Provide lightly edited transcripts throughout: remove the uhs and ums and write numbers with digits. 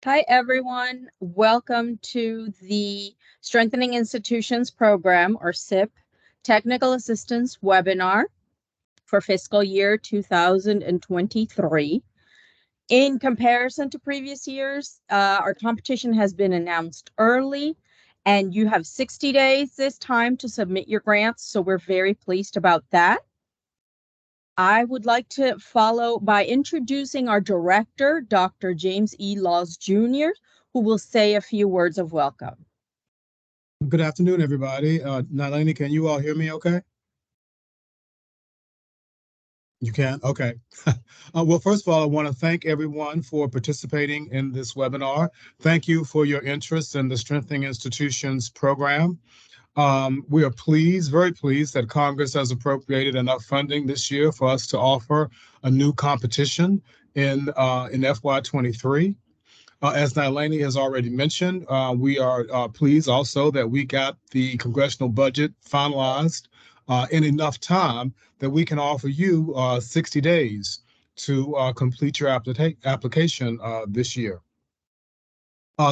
Hi, everyone. Welcome to the Strengthening Institutions Program, or SIP, Technical Assistance Webinar for fiscal year 2023. In comparison to previous years, our competition has been announced early, and you have 60 days this time to submit your grants, so we're very pleased about that. I would like to follow by introducing our director, Dr. James E. Laws Jr., who will say a few words of welcome. Good afternoon, everybody. Nalini, can you all hear me okay? You can? Okay. Well, first of all, I want to thank everyone for participating in this webinar. Thank you for your interest in the Strengthening Institutions program. We are pleased, very pleased, that Congress has appropriated enough funding this year for us to offer a new competition in FY23. As Nalini has already mentioned, we are pleased also that we got the congressional budget finalized in enough time that we can offer you 60 days to complete your application this year.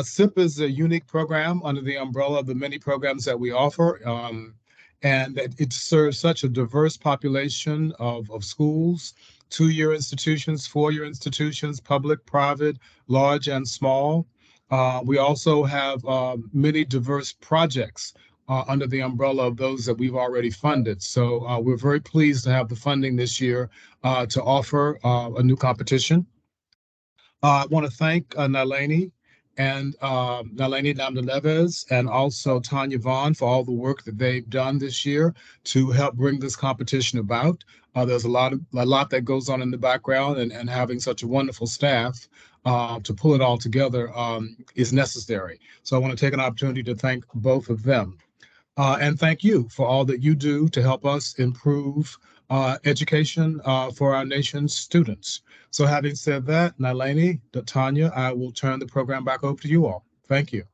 SIP is a unique program under the umbrella of the many programs that we offer, and it serves such a diverse population of schools, two-year institutions, four-year institutions, public, private, large, and small. We also have many diverse projects under the umbrella of those that we've already funded. So we're very pleased to have the funding this year to offer a new competition. I want to thank Nalini and Nalini Namdaleves and also Tanya Vaughn for all the work that they've done this year to help bring this competition about. There's a lot that goes on in the background, and having such a wonderful staff to pull it all together is necessary. So I want to take an opportunity to thank both of them. And thank you for all that you do to help us improve education for our nation's students. So having said that, Nalini, Tanya, I will turn the program back over to you all. Thank you.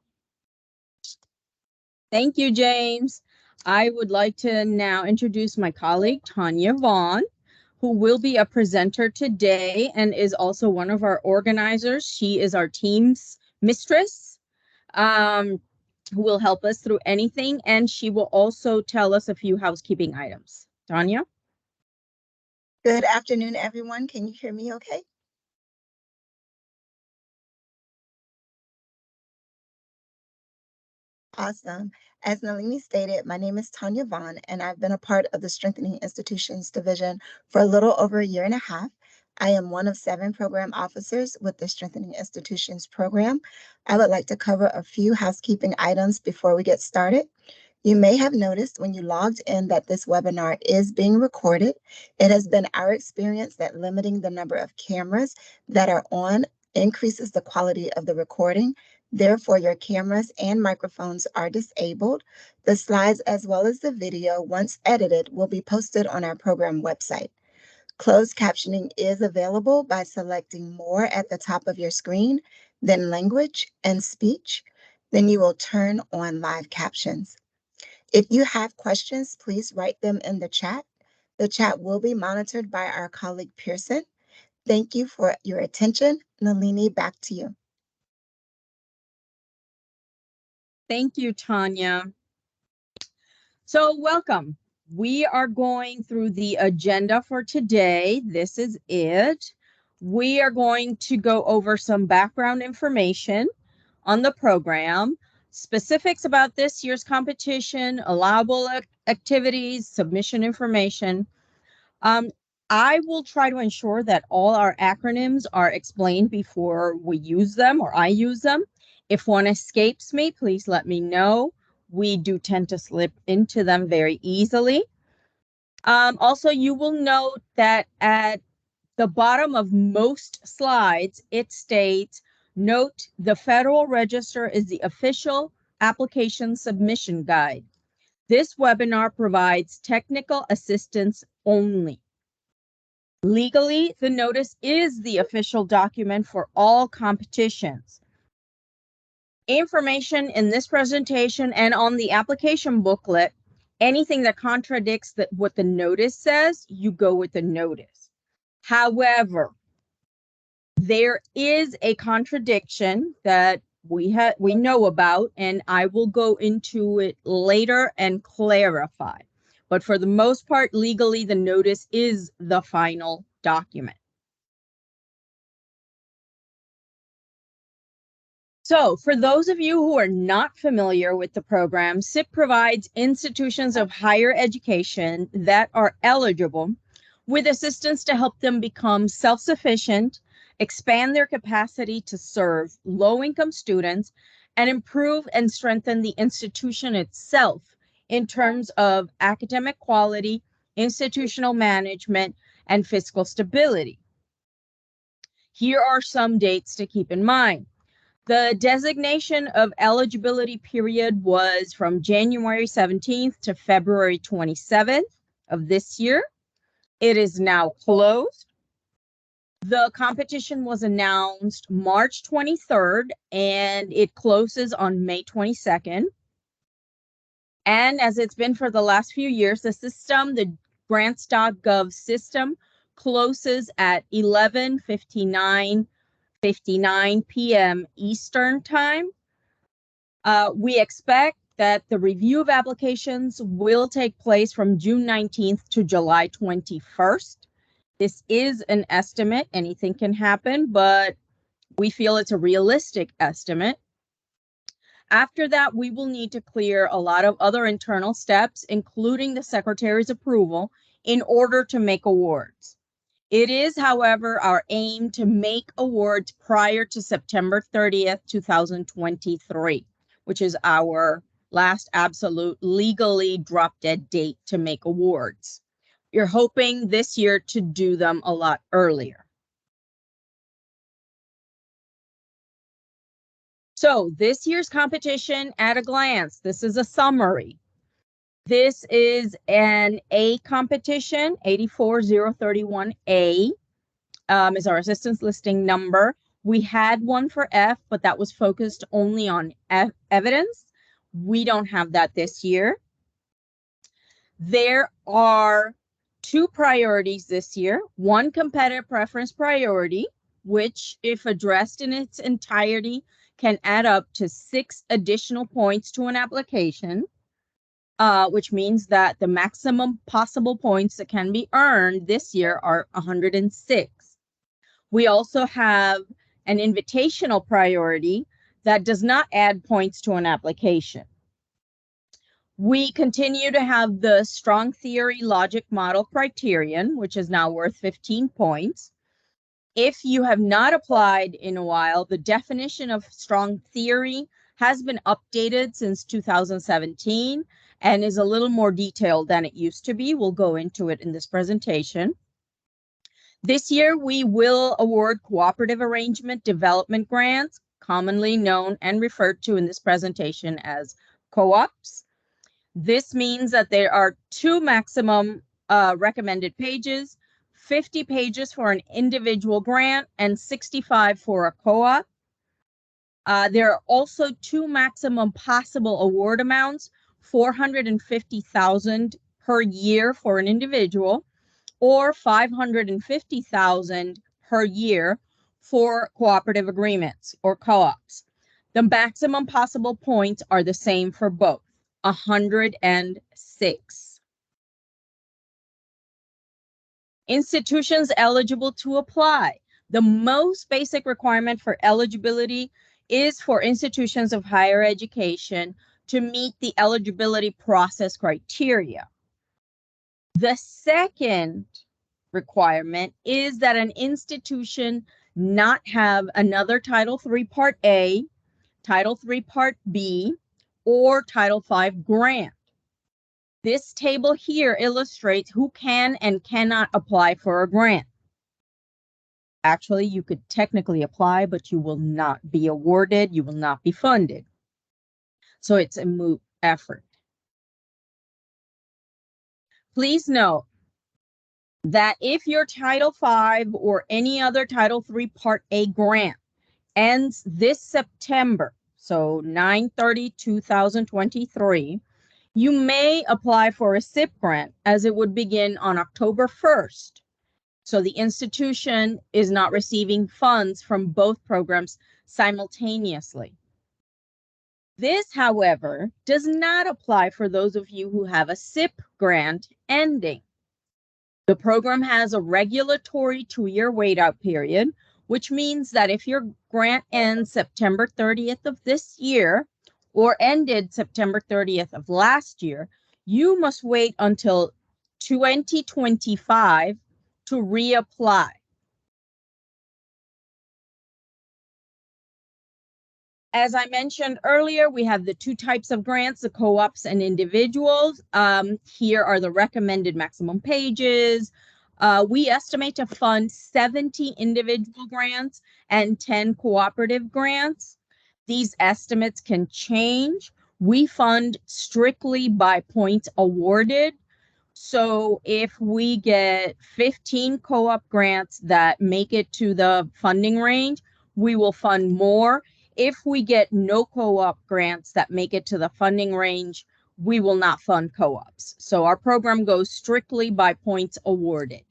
Thank you, James. I would like to now introduce my colleague, Tanya Vaughn, who will be a presenter today and is also one of our organizers. She is our team's mistress, who will help us through anything, and she will also tell us a few housekeeping items. Tanya? Good afternoon, everyone. Can you hear me okay? Awesome. As Nalini stated, my name is Tanya Vaughn, and I've been a part of the Strengthening Institutions Division for a little over a year and a half. I am one of 7 program officers with the Strengthening Institutions program. I would like to cover a few housekeeping items before we get started. You may have noticed when you logged in that this webinar is being recorded. It has been our experience that limiting the number of cameras that are on increases the quality of the recording. Therefore, your cameras and microphones are disabled. The slides as well as the video, once edited, will be posted on our program website. Closed captioning is available by selecting More at the top of your screen, then Language and Speech. Then you will turn on live captions. If you have questions, please write them in the chat. The chat will be monitored by our colleague Pearson. Thank you for your attention. Nalini, back to you. Thank you, Tanya. So welcome. We are going through the agenda for today. This is it. We are going to go over some background information on the program, specifics about this year's competition, allowable activities, submission information. I will try to ensure that all our acronyms are explained before we use them or I use them. If one escapes me, please let me know. We do tend to slip into them very easily. Also, you will note that at the bottom of most slides, it states, note the Federal Register is the official application submission guide. This webinar provides technical assistance only. Legally, the notice is the official document for all competitions. Information in this presentation and on the application booklet, anything that contradicts what the notice says, you go with the notice. However, There is a contradiction that we know about, and I will go into it later and clarify. But for the most part, legally, the notice is the final document. So for those of you who are not familiar with the program, SIP provides institutions of higher education that are eligible with assistance to help them become self-sufficient, expand their capacity to serve low-income students, and improve and strengthen the institution itself in terms of academic quality, institutional management, and fiscal stability. Here are some dates to keep in mind. The designation of eligibility period was from January 17th to February 27th of this year. It is now closed. The competition was announced March 23rd and it closes on May 22nd. And as it's been for the last few years, the system, the grants.gov system, closes at 11:59 p.m. Eastern Time. We expect that the review of applications will take place from June 19th to July 21st. This is an estimate. Anything can happen, but we feel it's a realistic estimate. After that, we will need to clear a lot of other internal steps, including the Secretary's approval, in order to make awards. It is, however, our aim to make awards prior to September 30th, 2023, which is our last absolute legally drop-dead date to make awards. You're hoping this year to do them a lot earlier. So this year's competition at a glance, this is a summary. This is an A competition, 84031A is our assistance listing number. We had one for F, but that was focused only on evidence. We don't have that this year. There are two priorities this year. One competitive preference priority, which if addressed in its entirety, can add up to 6 additional points to an application. Which means that the maximum possible points that can be earned this year are 106. We also have an invitational priority that does not add points to an application. We continue to have the strong theory logic model criterion, which is now worth 15 points. If you have not applied in a while, the definition of strong theory has been updated since 2017 and is a little more detailed than it used to be. We'll go into it in this presentation. This year, we will award cooperative arrangement development grants, commonly known and referred to in this presentation as co-ops. This means that there are 2 maximum recommended pages, 50 pages for an individual grant and 65 for a co-op. There are also 2 maximum possible award amounts, $450,000 per year for an individual or $550,000 per year for cooperative agreements or co-ops. The maximum possible points are the same for both, 106. Institutions eligible to apply. The most basic requirement for eligibility is for institutions of higher education to meet the eligibility process criteria. The second requirement is that an institution not have another Title III Part A, Title III Part B, or Title V grant. This table here illustrates who can and cannot apply for a grant. Actually, you could technically apply, but you will not be awarded, you will not be funded. So it's a moot effort. Please note that if your Title V or any other Title III Part A grant ends this September, so 9/30/2023, you may apply for a SIP grant as it would begin on October 1st. So the institution is not receiving funds from both programs simultaneously. This, however, does not apply for those of you who have a SIP grant ending. The program has a regulatory 2-year wait-out period, which means that if your grant ends September 30th of this year or ended September 30th of last year, you must wait until 2025 to reapply. As I mentioned earlier, we have the two types of grants, the co-ops and individuals. Here are the recommended maximum pages. We estimate to fund 70 individual grants and 10 cooperative grants. These estimates can change. We fund strictly by points awarded. So if we get 15 co-op grants that make it to the funding range, we will fund more. If we get no co-op grants that make it to the funding range, we will not fund co-ops. So our program goes strictly by points awarded.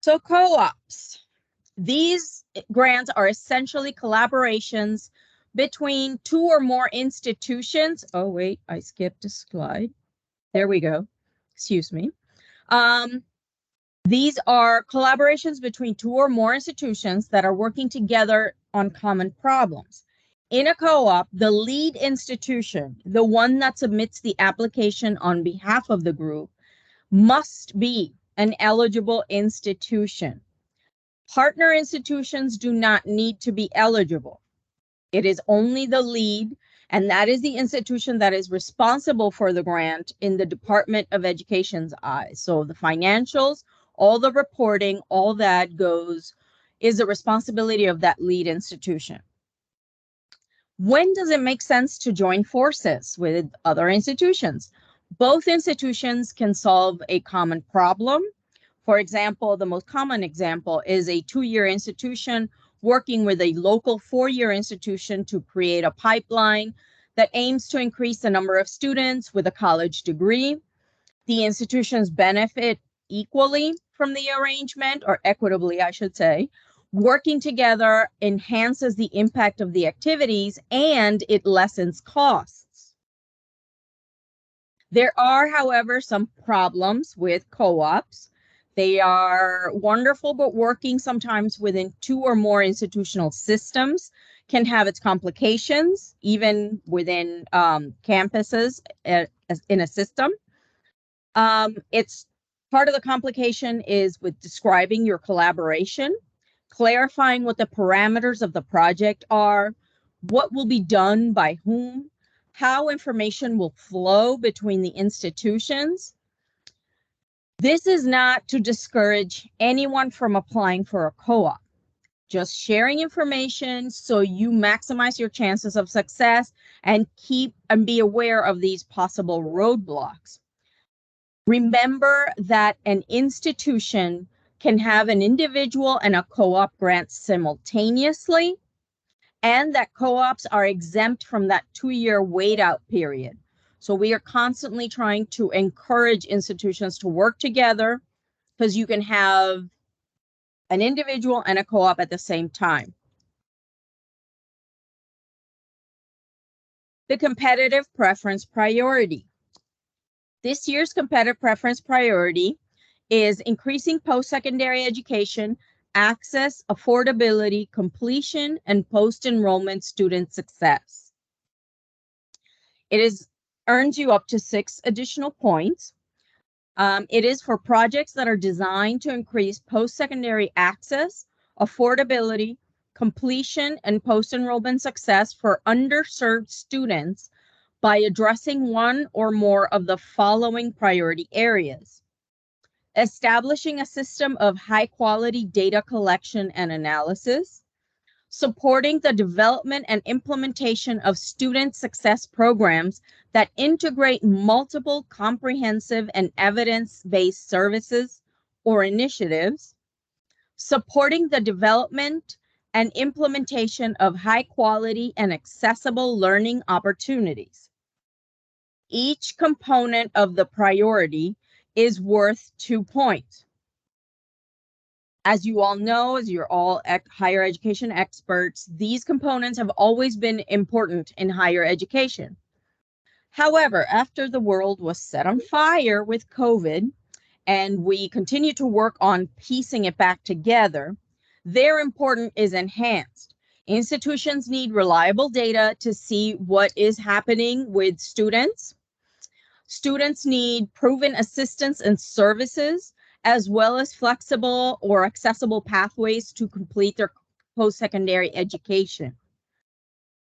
So co-ops. These grants are essentially collaborations between 2 or more institutions. Oh, wait, I skipped a slide. There we go. Excuse me. These are collaborations between 2 or more institutions that are working together on common problems. In a co-op, the lead institution, the one that submits the application on behalf of the group, must be an eligible institution. Partner institutions do not need to be eligible. It is only the lead, and that is the institution that is responsible for the grant in the Department of Education's eyes. So the financials, all the reporting, all that is the responsibility of that lead institution. When does it make sense to join forces with other institutions? Both institutions can solve a common problem. For example, the most common example is a 2-year institution working with a local 4-year institution to create a pipeline that aims to increase the number of students with a college degree. The institutions benefit equally from the arrangement, or equitably, I should say. Working together enhances the impact of the activities and it lessens costs. There are, however, some problems with co-ops. They are wonderful, but working sometimes within 2 or more institutional systems can have its complications, even within campuses in a system. It's part of the complication is with describing your collaboration, clarifying what the parameters of the project are, what will be done by whom, how information will flow between the institutions. This is not to discourage anyone from applying for a co-op, just sharing information so you maximize your chances of success and be aware of these possible roadblocks. Remember that an institution can have an individual and a co-op grant simultaneously, and that co-ops are exempt from that 2-year wait-out period. So we are constantly trying to encourage institutions to work together because you can have an individual and a co-op at the same time. The competitive preference priority. This year's competitive preference priority is increasing post-secondary education, access, affordability, completion, and post-enrollment student success. It earns you up to 6 additional points. It is for projects that are designed to increase post-secondary access, affordability, completion, and post-enrollment success for underserved students by addressing one or more of the following priority areas. Establishing a system of high-quality data collection and analysis, supporting the development and implementation of student success programs that integrate multiple comprehensive and evidence-based services or initiatives, supporting the development and implementation of high-quality and accessible learning opportunities. each component of the priority is worth 2 points. As you all know, as you're all higher education experts, these components have always been important in higher education. However, after the world was set on fire with COVID, and we continue to work on piecing it back together, their importance is enhanced. Institutions need reliable data to see what is happening with students. Students need proven assistance and services, as well as flexible or accessible pathways to complete their post-secondary education.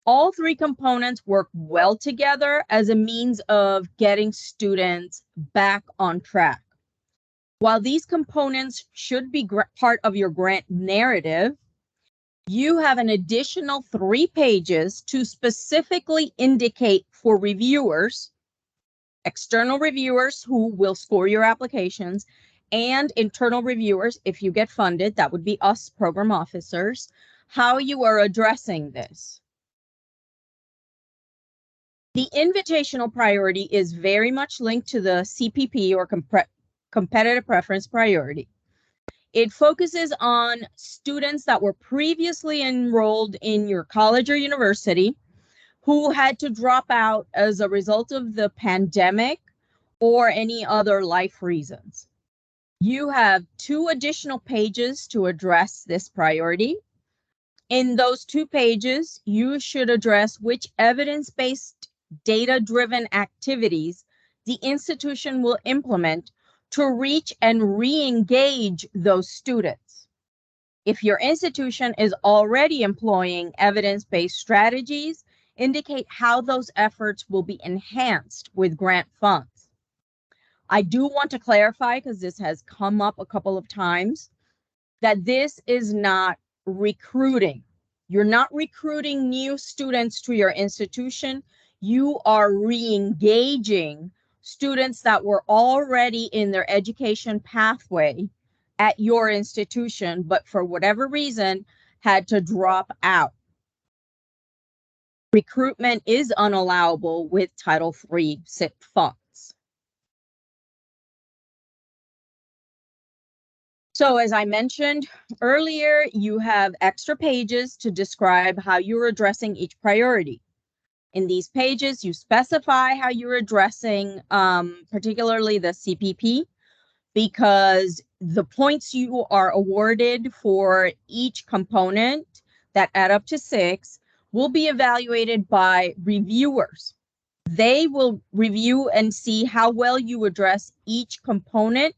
All three components work well together as a means of getting students back on track. While these components should be part of your grant narrative, you have an additional 3 pages to specifically indicate for reviewers, external reviewers who will score your applications, and internal reviewers, if you get funded, that would be us program officers, how you are addressing this. The invitational priority is very much linked to the CPP, or competitive preference priority. It focuses on students that were previously enrolled in your college or university who had to drop out as a result of the pandemic or any other life reasons. You have 2 additional pages to address this priority. In those 2 pages, you should address which evidence-based, data-driven activities the institution will implement to reach and re-engage those students. If your institution is already employing evidence-based strategies, indicate how those efforts will be enhanced with grant funds. I do want to clarify, because this has come up a couple of times, that this is not recruiting. You're not recruiting new students to your institution. You are re-engaging students that were already in their education pathway at your institution, but for whatever reason had to drop out. Recruitment is unallowable with Title III SIP funds. So as I mentioned earlier, you have extra pages to describe how you're addressing each priority. In these pages, you specify how you're addressing particularly the CPP, because the points you are awarded for each component that add up to 6 will be evaluated by reviewers. They will review and see how well you address each component,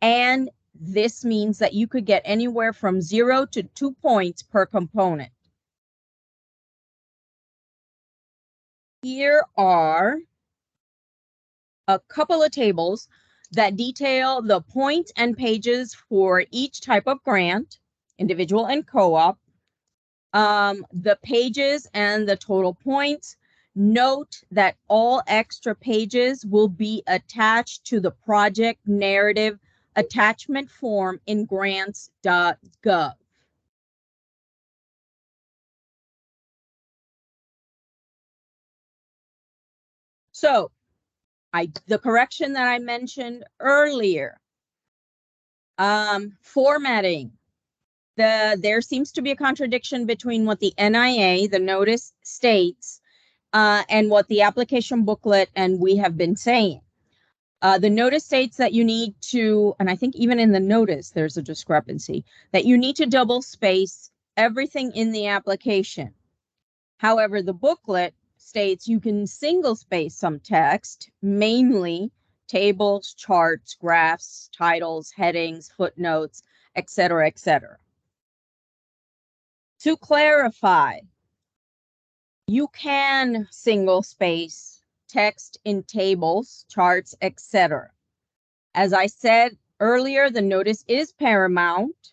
and this means that you could get anywhere from 0 to 2 points per component. Here are a couple of tables that detail the points and pages for each type of grant, individual and co-op, the pages and the total points. Note that all extra pages will be attached to the project narrative attachment form in grants.gov. So the correction that I mentioned earlier, formatting. There seems to be a contradiction between what the NIA, the notice, states and what the application booklet and we have been saying. The notice states that you need to, and I think even in the notice there's a discrepancy, that you need to double space everything in the application. However, the booklet states you can single space some text, mainly tables, charts, graphs, titles, headings, footnotes, etc., etc. To clarify, you can single space text in tables, charts, etc. As I said earlier, the notice is paramount.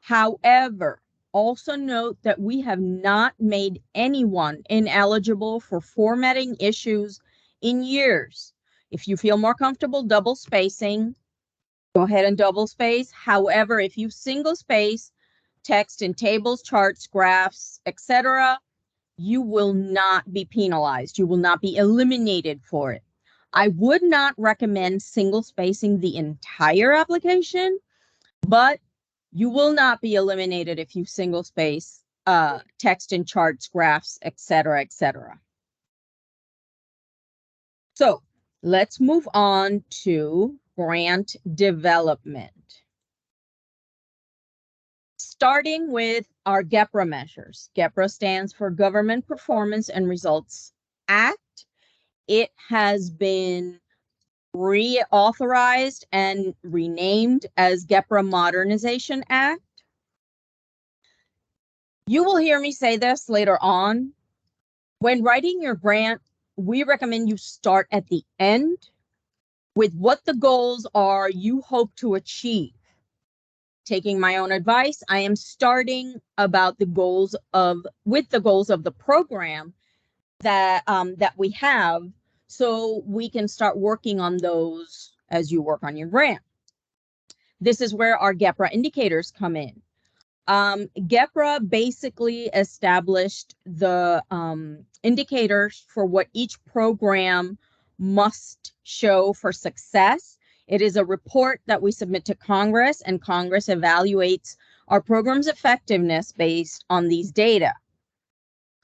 However, also note that we have not made anyone ineligible for formatting issues in years. If you feel more comfortable double spacing, go ahead and double space. However, if you single space text in tables, charts, graphs, etc., you will not be penalized. You will not be eliminated for it. I would not recommend single spacing the entire application, but you will not be eliminated if you single space text and charts, graphs, etc., etc. So let's move on to grant development. Starting with our GEPRA measures. GEPRA stands for Government Performance and Results Act. It has been reauthorized and renamed as GEPRA Modernization Act. You will hear me say this later on. When writing your grant, we recommend you start at the end with what the goals are you hope to achieve. Taking my own advice, I am starting about the goals of the program that we have, so we can start working on those as you work on your grant. This is where our GEPRA indicators come in. GEPRA basically established the indicators for what each program must show for success. It is a report that we submit to Congress, and Congress evaluates our program's effectiveness based on these data.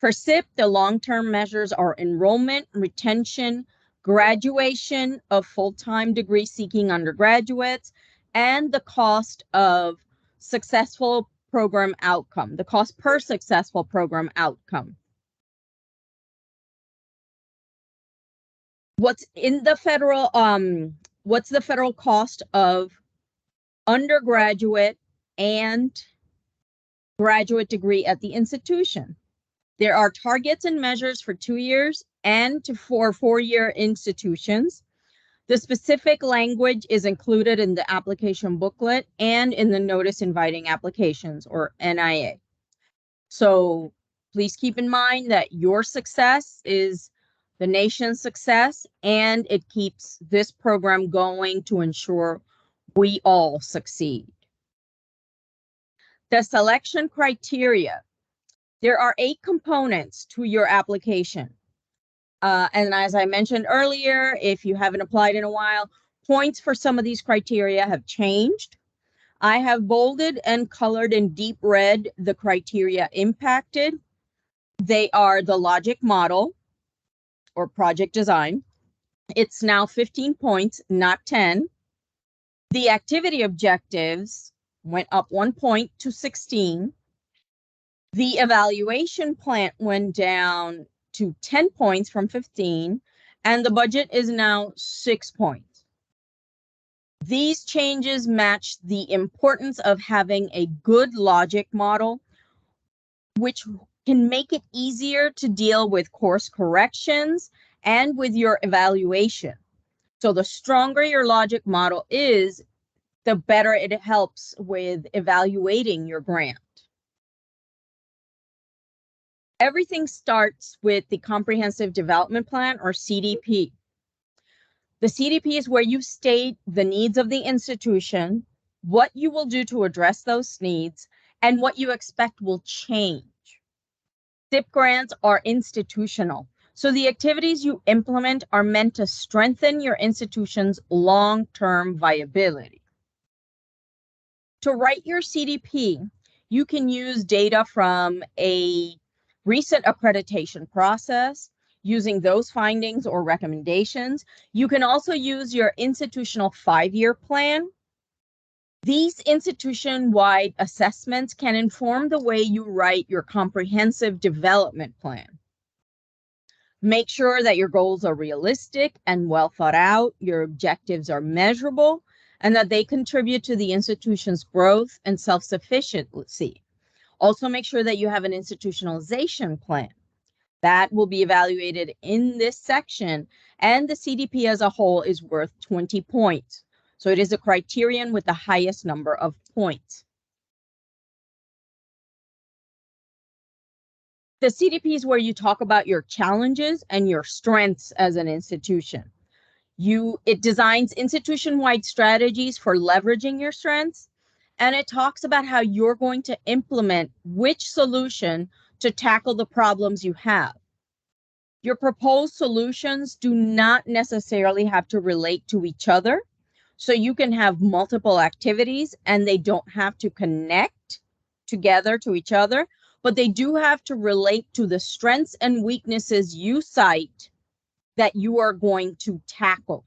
For SIP, the long-term measures are enrollment, retention, graduation of full-time degree-seeking undergraduates, and the cost of successful program outcome, the cost per successful program outcome. What's the federal cost of undergraduate and graduate degree at the institution? There are targets and measures for 2 years and for 4-year institutions. The specific language is included in the application booklet and in the notice inviting applications, or NIA. So please keep in mind that your success is the nation's success, and it keeps this program going to ensure we all succeed. The selection criteria. There are 8 components to your application. And as I mentioned earlier, if you haven't applied in a while, points for some of these criteria have changed. I have bolded and colored in deep red the criteria impacted. They are the logic model or project design. It's now 15 points, not 10. The activity objectives went up 1 point to 16. The evaluation plan went down to 10 points from 15, and the budget is now 6 points. These changes match the importance of having a good logic model, which can make it easier to deal with course corrections and with your evaluation. So the stronger your logic model is, the better it helps with evaluating your grant. Everything starts with the Comprehensive Development Plan, or CDP. The CDP is where you state the needs of the institution, what you will do to address those needs, and what you expect will change. SIP grants are institutional, so the activities you implement are meant to strengthen your institution's long-term viability. To write your CDP, you can use data from a recent accreditation process. Using those findings or recommendations, you can also use your institutional 5-year plan. These institution-wide assessments can inform the way you write your comprehensive development plan. Make sure that your goals are realistic and well thought out, your objectives are measurable, and that they contribute to the institution's growth and self-sufficiency. Also, make sure that you have an institutionalization plan. That will be evaluated in this section, and the CDP as a whole is worth 20 points. So it is a criterion with the highest number of points. The CDP is where you talk about your challenges and your strengths as an institution. It designs institution-wide strategies for leveraging your strengths, and it talks about how you're going to implement which solution to tackle the problems you have. Your proposed solutions do not necessarily have to relate to each other. So you can have multiple activities and they don't have to connect together to each other, but they do have to relate to the strengths and weaknesses you cite that you are going to tackle.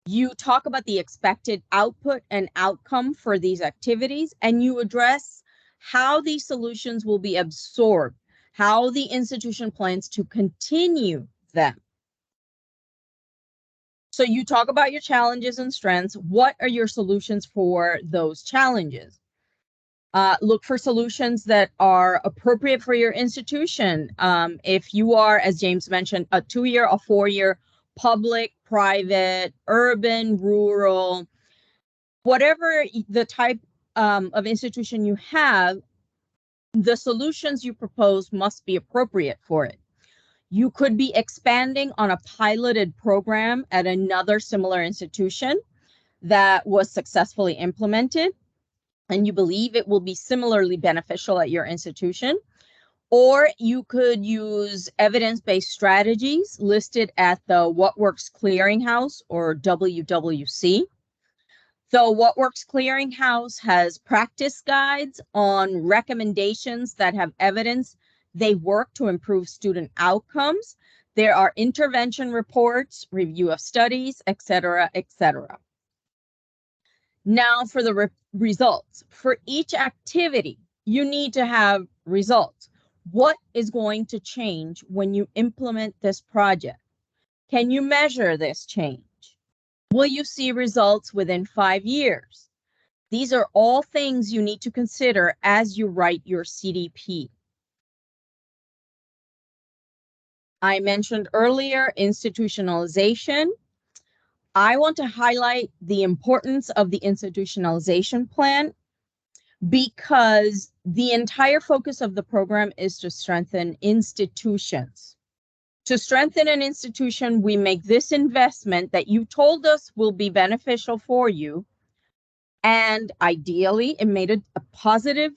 You talk about the expected output and outcome for these activities, and you address how these solutions will be absorbed, how the institution plans to continue them. So you talk about your challenges and strengths. What are your solutions for those challenges? Look for solutions that are appropriate for your institution. If you are, as James mentioned, a 2-year, a 4-year, public, private, urban, rural, whatever the type of institution you have, the solutions you propose must be appropriate for it. You could be expanding on a piloted program at another similar institution that was successfully implemented, and you believe it will be similarly beneficial at your institution. Or you could use evidence-based strategies listed at the What Works Clearinghouse, or WWC. The What Works Clearinghouse has practice guides on recommendations that have evidence they work to improve student outcomes. There are intervention reports, review of studies, etc., etc. Now for the results. For each activity, you need to have results. What is going to change when you implement this project? Can you measure this change? Will you see results within 5 years? These are all things you need to consider as you write your CDP. I mentioned earlier institutionalization. I want to highlight the importance of the institutionalization plan because the entire focus of the program is to strengthen institutions. To strengthen an institution, we make this investment that you told us will be beneficial for you. And ideally, it made a positive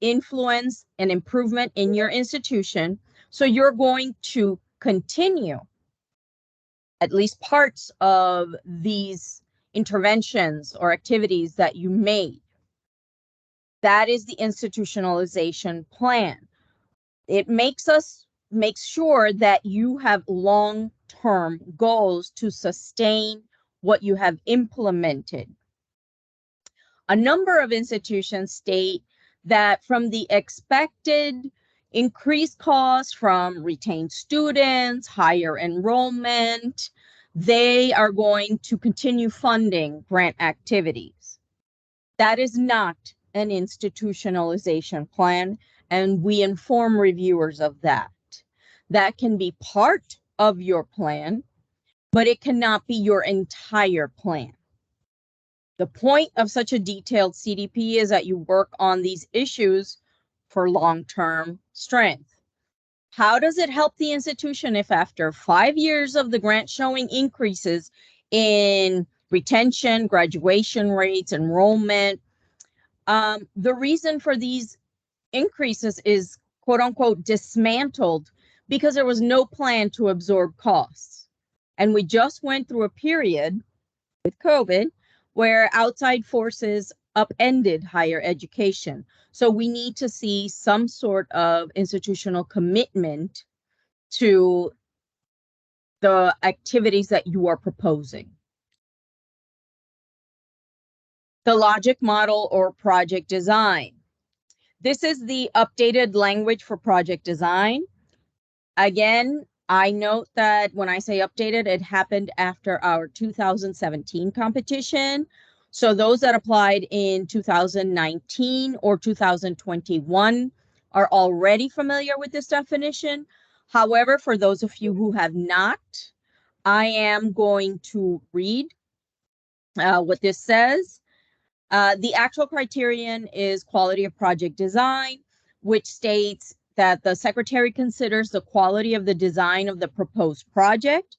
influence and improvement in your institution. So you're going to continue at least parts of these interventions or activities that you made. That is the institutionalization plan. It makes sure that you have long-term goals to sustain what you have implemented. A number of institutions state that from the expected increased costs from retained students, higher enrollment, they are going to continue funding grant activities. That is not an institutionalization plan, and we inform reviewers of that. That can be part of your plan, but it cannot be your entire plan. The point of such a detailed CDP is that you work on these issues for long-term strength. How does it help the institution if after 5 years of the grant showing increases in retention, graduation rates, enrollment, the reason for these increases is quote unquote dismantled because there was no plan to absorb costs. And we just went through a period with COVID where outside forces upended higher education. So we need to see some sort of institutional commitment to the activities that you are proposing. The logic model or project design. This is the updated language for project design. Again, I note that when I say updated, it happened after our 2017 competition. So those that applied in 2019 or 2021 are already familiar with this definition. However, for those of you who have not, I am going to read what this says. The actual criterion is quality of project design, which states that the secretary considers the quality of the design of the proposed project.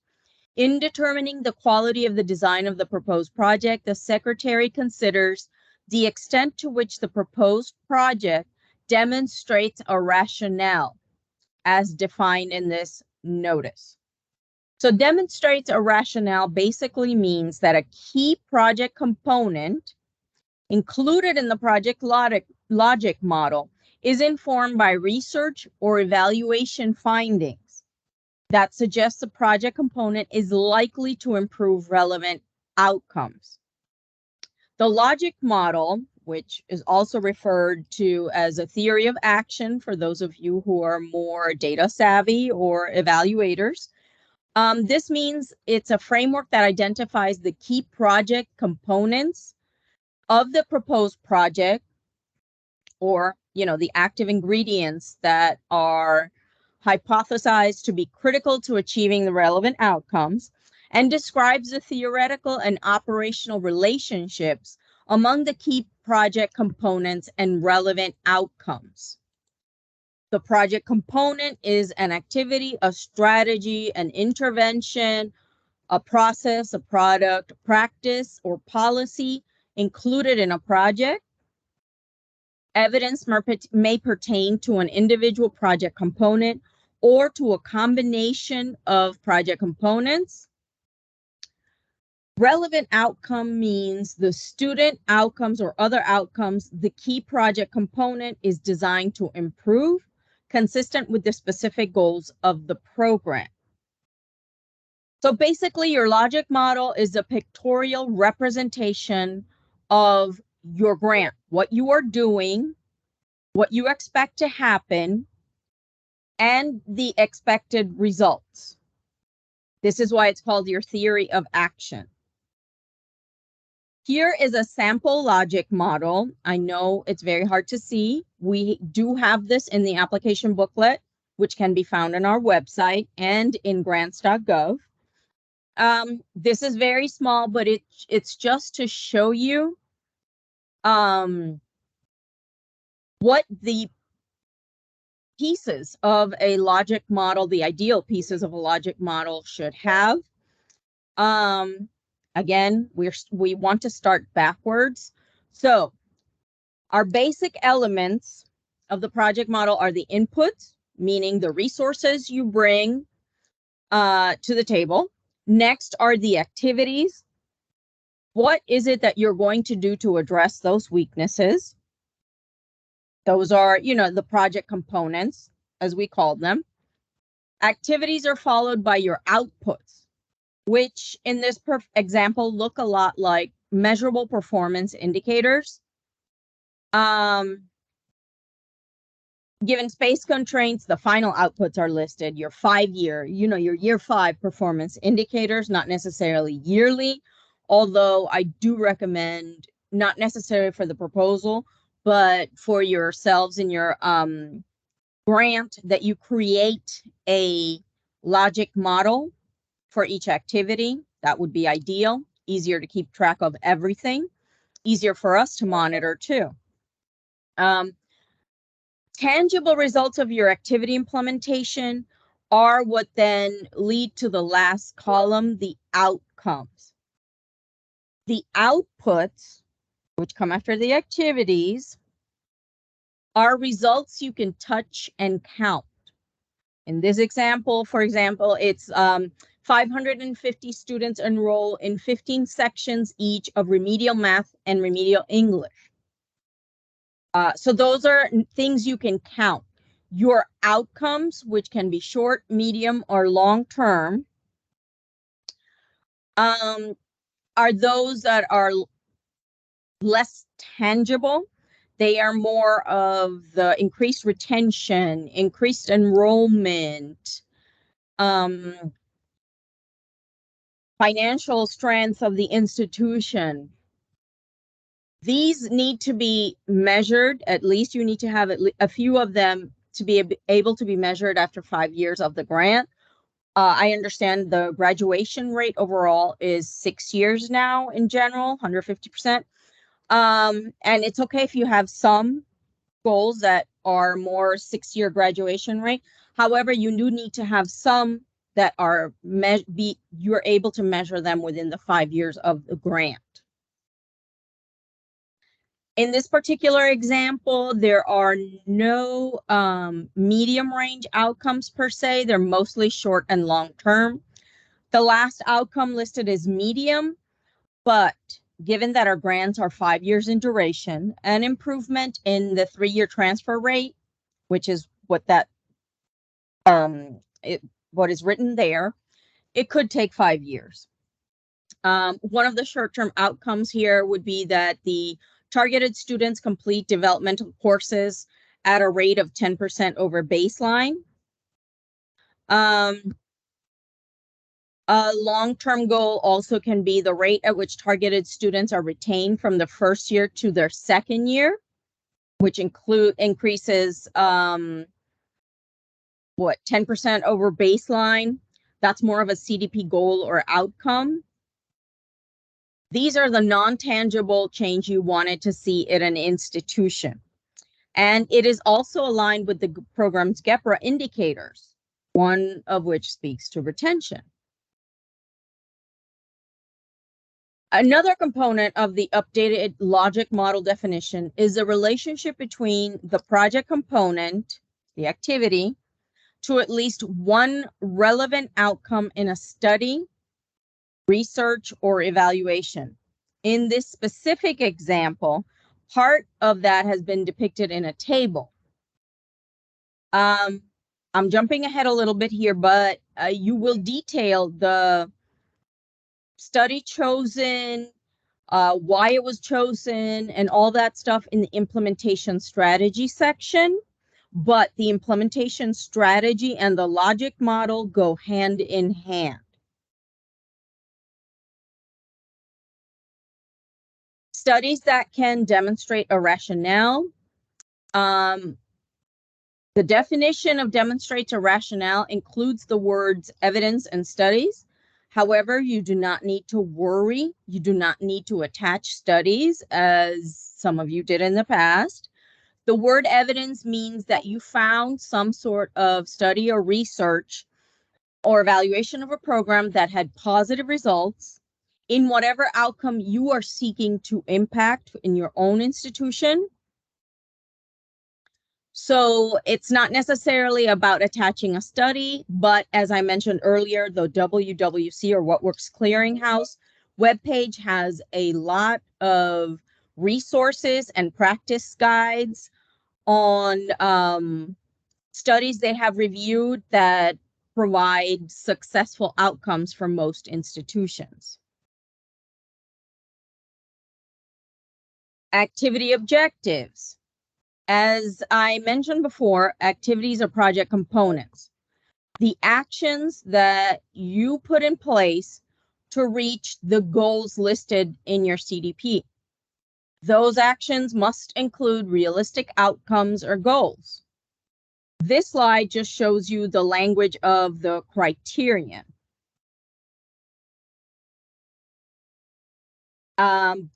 In determining the quality of the design of the proposed project, the secretary considers the extent to which the proposed project demonstrates a rationale. as defined in this notice. So demonstrates a rationale basically means that a key project component included in the project logic model is informed by research or evaluation findings that suggests the project component is likely to improve relevant outcomes. The logic model, which is also referred to as a theory of action for those of you who are more data savvy or evaluators, this means it's a framework that identifies the key project components of the proposed project, or the active ingredients that are hypothesized to be critical to achieving the relevant outcomes, and describes the theoretical and operational relationships among the key project components and relevant outcomes. The project component is an activity, a strategy, an intervention, a process, a product, practice, or policy included in a project. Evidence may pertain to an individual project component or to a combination of project components. Relevant outcome means the student outcomes or other outcomes the key project component is designed to improve, consistent with the specific goals of the program. So basically, your logic model is a pictorial representation of your grant, what you are doing, what you expect to happen, and the expected results. This is why it's called your theory of action. Here is a sample logic model. I know it's very hard to see. We do have this in the application booklet, which can be found on our website and in grants.gov. This is very small, but it's just to show you what the pieces of a logic model, the ideal pieces of a logic model should have. Again, we want to start backwards. So our basic elements of the project model are the inputs, meaning the resources you bring to the table. Next are the activities. What is it that you're going to do to address those weaknesses? Those are, the project components, as we call them. Activities are followed by your outputs, which in this example look a lot like measurable performance indicators. Given space constraints, the final outputs are listed. Your 5-year, your year 5 performance indicators, not necessarily yearly, although I do recommend, not necessarily for the proposal, but for yourselves in your grant, that you create a logic model for each activity. That would be ideal. Easier to keep track of everything. Easier for us to monitor too. Tangible results of your activity implementation are what then lead to the last column, the outcomes. The outputs, which come after the activities, are results you can touch and count. In this example, for example, it's 550 students enroll in 15 sections each of remedial math and remedial English. So those are things you can count. Your outcomes, which can be short, medium, or long term, are those that are less tangible. They are more of the increased retention, increased enrollment, financial strength of the institution. These need to be measured. At least you need to have a few of them to be able to be measured after 5 years of the grant. I understand the graduation rate overall is 6 years now in general, 150%. And it's okay if you have some goals that are more 6-year graduation rate. However, you do need to have some that are you're able to measure them within the 5 years of the grant. In this particular example, there are no medium range outcomes per se. They're mostly short and long term. The last outcome listed is medium, but given that our grants are 5 years in duration, an improvement in the 3-year transfer rate, which is what that what is written there, it could take 5 years. One of the short-term outcomes here would be that the targeted students complete developmental courses at a rate of 10% over baseline. A long-term goal also can be the rate at which targeted students are retained from the first year to their second year, which increases 10% over baseline. That's more of a CDP goal or outcome. These are the non-tangible change you wanted to see at an institution. And it is also aligned with the program's GEPRA indicators, one of which speaks to retention. Another component of the updated logic model definition is the relationship between the project component, the activity, to at least one relevant outcome in a study, research, or evaluation. In this specific example, part of that has been depicted in a table. I'm jumping ahead a little bit here, but you will detail the study chosen, why it was chosen, and all that stuff in the implementation strategy section. But the implementation strategy and the logic model go hand in hand. Studies that can demonstrate a rationale. The definition of demonstrates a rationale includes the words evidence and studies. However, you do not need to worry. You do not need to attach studies as some of you did in the past. The word evidence means that you found some sort of study or research or evaluation of a program that had positive results in whatever outcome you are seeking to impact in your own institution. So it's not necessarily about attaching a study, but as I mentioned earlier, the WWC, or What Works Clearinghouse webpage, has a lot of resources and practice guides on studies they have reviewed that provide successful outcomes for most institutions. Activity objectives. As I mentioned before, activities are project components. The actions that you put in place to reach the goals listed in your CDP. Those actions must include realistic outcomes or goals. This slide just shows you the language of the criterion.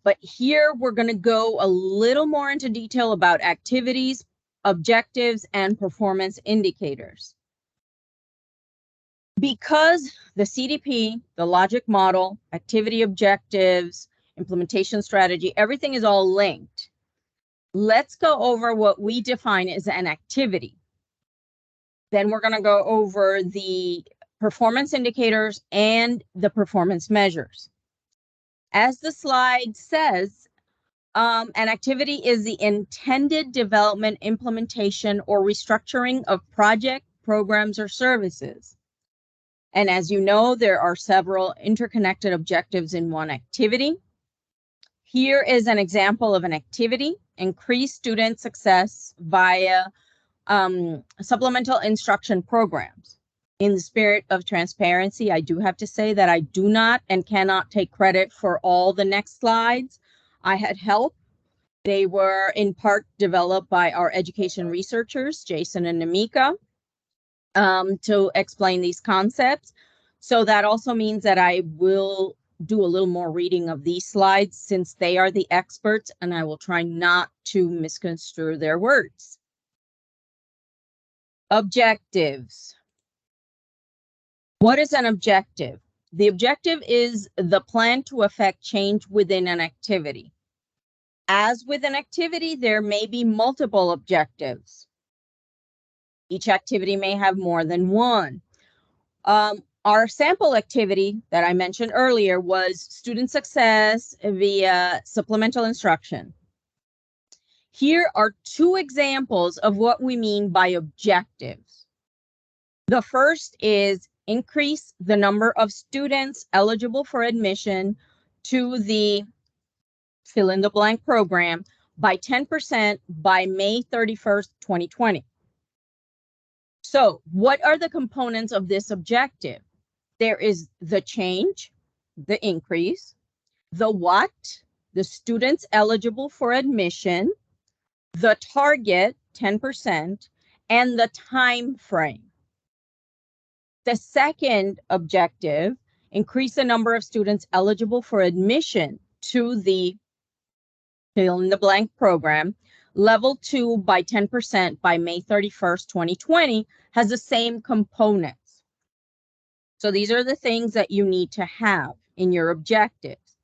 But here we're going to go a little more into detail about activities, objectives, and performance indicators. Because the CDP, the logic model, activity objectives, implementation strategy, everything is all linked. Let's go over what we define as an activity. Then we're going to go over the performance indicators and the performance measures. As the slide says, an activity is the intended development, implementation, or restructuring of project, programs, or services. And as you know, there are several interconnected objectives in one activity. Here is an example of an activity: increase student success via supplemental instruction programs. In the spirit of transparency, I do have to say that I do not and cannot take credit for all the next slides. I had help. They were in part developed by our education researchers, Jason and Namika, to explain these concepts. So that also means that I will do a little more reading of these slides since they are the experts, and I will try not to misconstrue their words. Objectives. What is an objective? The objective is the plan to affect change within an activity. As with an activity, there may be multiple objectives. Each activity may have more than one. Our sample activity that I mentioned earlier was student success via supplemental instruction. Here are two examples of what we mean by objectives. The first is increase the number of students eligible for admission to the fill in the blank program by 10% by May 31st, 2020. So what are the components of this objective? There is the change, the increase, the what, the students eligible for admission, the target, 10%, and the time frame. The second objective, increase the number of students eligible for admission to the fill in the blank program, level 2 by 10% by May 31st, 2020, has the same components. So these are the things that you need to have in your objectives.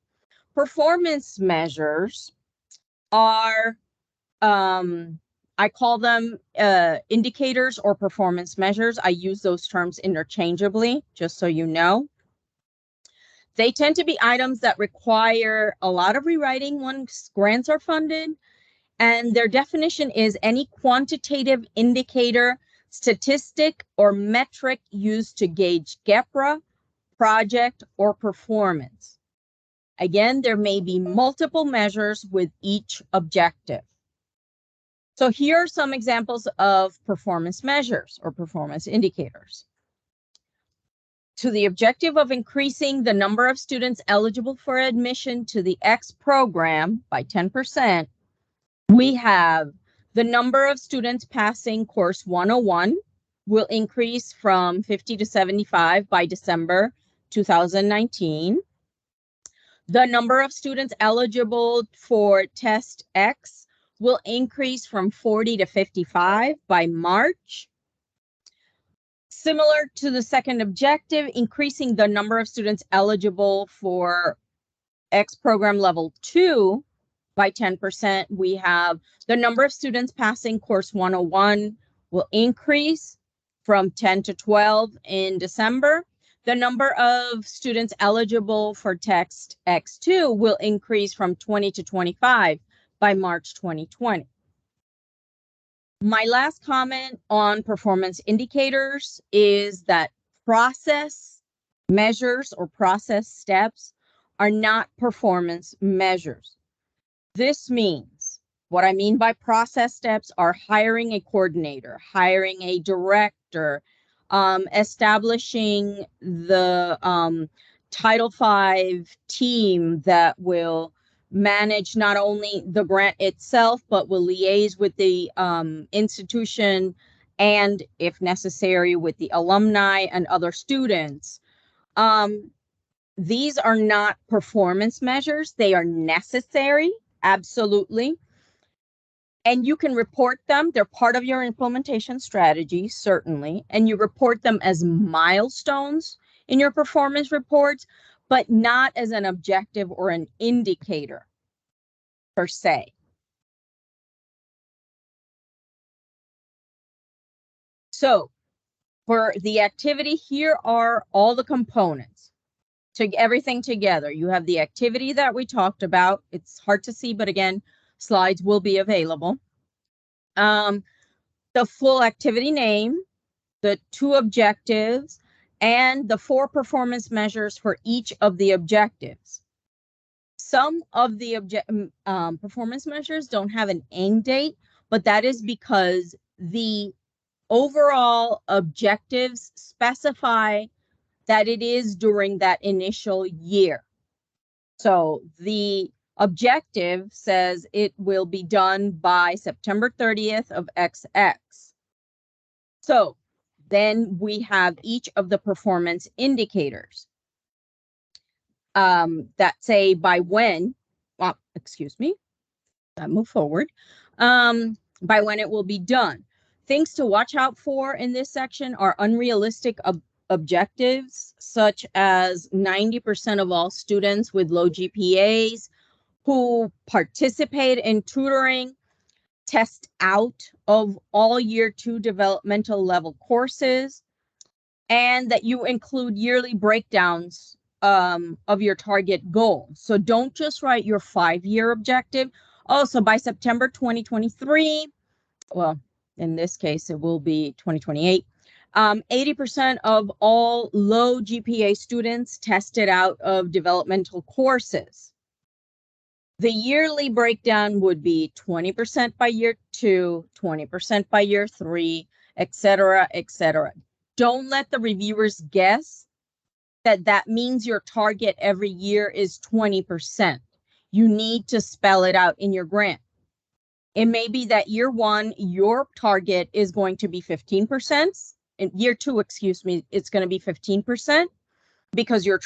Performance measures are, I call them indicators or performance measures. I use those terms interchangeably, just so you know. They tend to be items that require a lot of rewriting once grants are funded. And their definition is any quantitative indicator, statistic, or metric used to gauge GEPRA, project, or performance. Again, there may be multiple measures with each objective. So here are some examples of performance measures or performance indicators. To the objective of increasing the number of students eligible for admission to the X program by 10%, we have the number of students passing course 101 will increase from 50 to 75 by December 2019. The number of students eligible for test X will increase from 40 to 55 by March. Similar to the second objective, increasing the number of students eligible for X program level 2 by 10%, we have the number of students passing course 101 will increase from 10 to 12 in December. The number of students eligible for text X2 will increase from 20 to 25 by March 2020. My last comment on performance indicators is that process measures or process steps are not performance measures. This means, what I mean by process steps are hiring a coordinator, hiring a director, establishing the Title V team that will manage not only the grant itself, but will liaise with the institution and, if necessary, with the alumni and other students. These are not performance measures. They are necessary. Absolutely. And you can report them. They're part of your implementation strategy, certainly. And you report them as milestones in your performance reports, but not as an objective or an indicator per se. So for the activity, here are all the components. To everything together. You have the activity that we talked about. It's hard to see, but again, slides will be available. The full activity name, the 2 objectives, and the 4 performance measures for each of the objectives. Some of the performance measures don't have an end date, but that is because the overall objectives specify that it is during that initial year. So the objective says it will be done by September 30th of XX. So then we have each of the performance indicators that say by when, excuse me, I move forward, by when it will be done. Things to watch out for in this section are unrealistic objectives, such as 90% of all students with low GPAs who participate in tutoring, test out of all year 2 developmental level courses, and that you include yearly breakdowns of your target goal. So don't just write your 5-year objective. Oh, so by September 2023, well, in this case, it will be 2028. 80% of all low GPA students tested out of developmental courses. The yearly breakdown would be 20% by year 2, 20% by year 3, etc., etc. Don't let the reviewers guess that means your target every year is 20%. You need to spell it out in your grant. It may be that year 1, your target is going to be 15%. In year 2, excuse me, it's going to be 15% because you're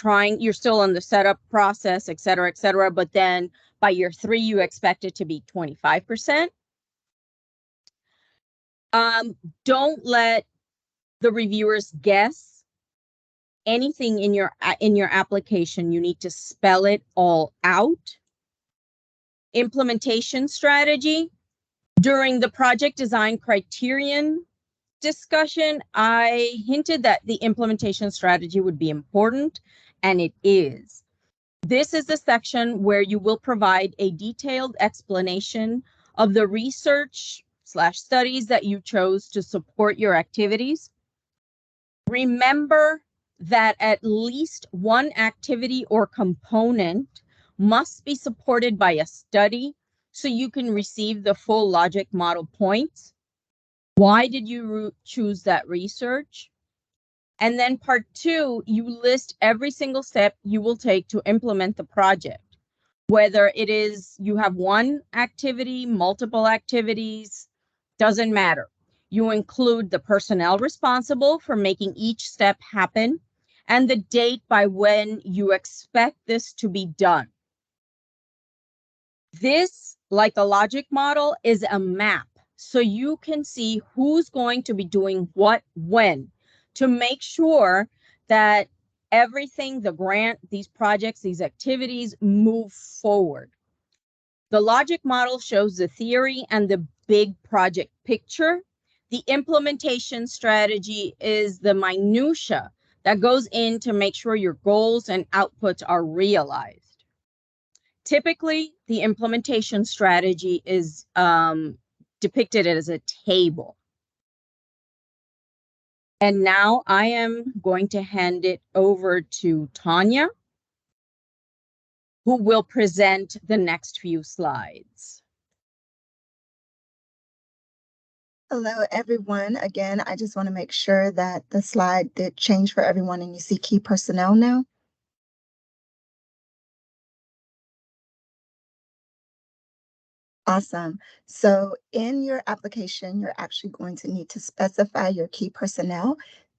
still in the setup process, et cetera, but then by year 3, you expect it to be 25%. Don't let the reviewers guess anything in your application. You need to spell it all out. Implementation strategy. During the project design criterion discussion, I hinted that the implementation strategy would be important, and it is. This is the section where you will provide a detailed explanation of the research/studies that you chose to support your activities. Remember that at least one activity or component must be supported by a study so you can receive the full logic model points. Why did you choose that research? And then part 2, you list every single step you will take to implement the project. Whether it is you have one activity, multiple activities, doesn't matter. You include the personnel responsible for making each step happen and the date by when you expect this to be done. This, like a logic model, is a map. So you can see who's going to be doing what when to make sure that everything, the grant, these projects, these activities move forward. The logic model shows the theory and the big project picture. The implementation strategy is the minutia that goes in to make sure your goals and outputs are realized. Typically, the implementation strategy is depicted as a table. And now I am going to hand it over to Tanya, who will present the next few slides. Hello, everyone. Again, I just want to make sure that the slide did change for everyone and you see key personnel now. Awesome. So in your application, you're actually going to need to specify your key personnel.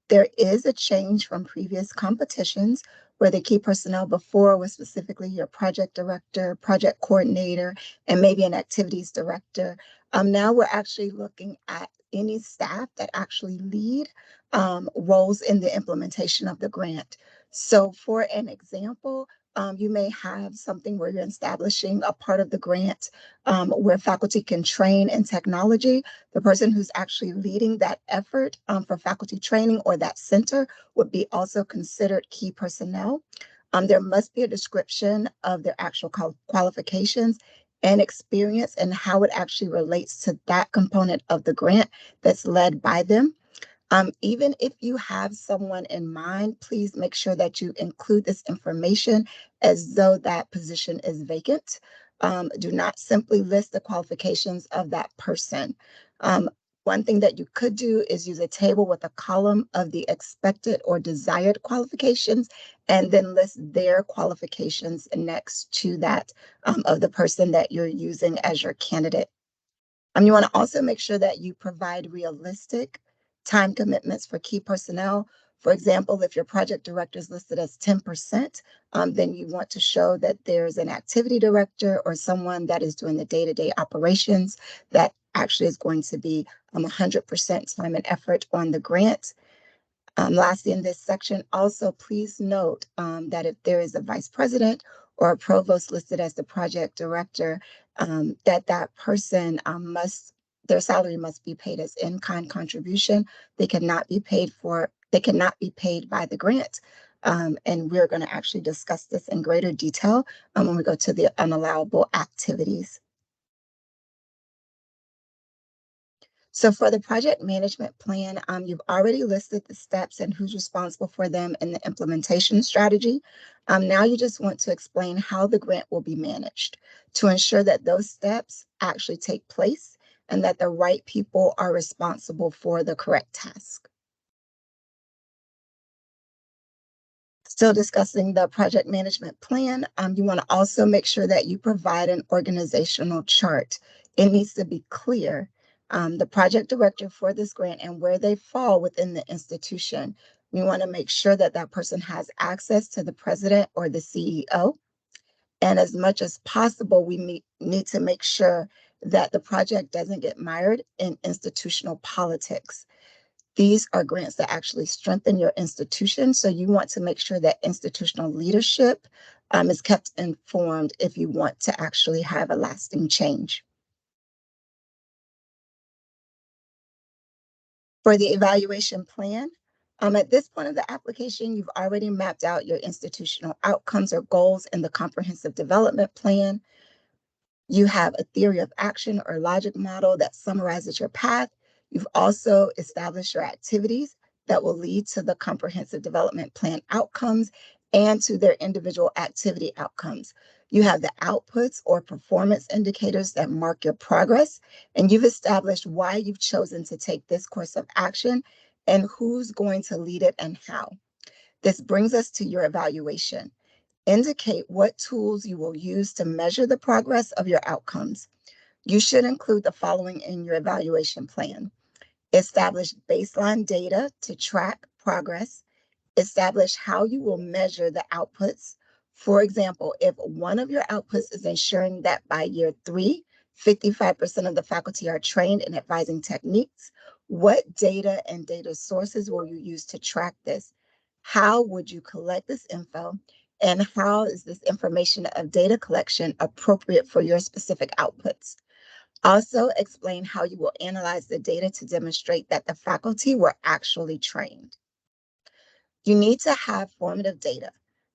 There is a change from previous competitions where the key personnel before was specifically your project director, project coordinator, and maybe an activities director. Now we're actually looking at any staff that actually lead roles in the implementation of the grant. So for an example, you may have something where you're establishing a part of the grant where faculty can train in technology. The person who's actually leading that effort for faculty training or that center would be also considered key personnel. There must be a description of their actual qualifications and experience and how it actually relates to that component of the grant that's led by them. Even if you have someone in mind, please make sure that you include this information as though that position is vacant. Do not simply list the qualifications of that person. One thing that you could do is use a table with a column of the expected or desired qualifications, and then list their qualifications next to that of the person that you're using as your candidate. You want to also make sure that you provide realistic time commitments for key personnel. For example, if your project director is listed as 10%, then you want to show that there's an activity director or someone that is doing the day-to-day operations that actually is going to be 100% time and effort on the grant. Lastly, in this section, also please note that if there is a vice president or a provost listed as the project director, that person their salary must be paid as in-kind contribution. They cannot be paid by the grant. And we're going to actually discuss this in greater detail when we go to the unallowable activities. So for the project management plan, you've already listed the steps and who's responsible for them in the implementation strategy. Now you just want to explain how the grant will be managed to ensure that those steps actually take place and that the right people are responsible for the correct task. Still discussing the project management plan, you want to also make sure that you provide an organizational chart. It needs to be clear, the project director for this grant and where they fall within the institution. We want to make sure that that person has access to the president or the CEO. And as much as possible, we need to make sure that the project doesn't get mired in institutional politics. These are grants that actually strengthen your institution. So you want to make sure that institutional leadership is kept informed if you want to actually have a lasting change. For the evaluation plan, at this point of the application, you've already mapped out your institutional outcomes or goals in the comprehensive development plan. You have a theory of action or logic model that summarizes your path. You've also established your activities that will lead to the comprehensive development plan outcomes and to their individual activity outcomes. You have the outputs or performance indicators that mark your progress, and you've established why you've chosen to take this course of action and who's going to lead it and how. This brings us to your evaluation. Indicate what tools you will use to measure the progress of your outcomes. You should include the following in your evaluation plan. Establish baseline data to track progress. Establish how you will measure the outputs. For example, if one of your outputs is ensuring that by year 3, 55% of the faculty are trained in advising techniques, what data and data sources will you use to track this? How would you collect this info? And how is this information of data collection appropriate for your specific outputs? Also, explain how you will analyze the data to demonstrate that the faculty were actually trained. You need to have formative data,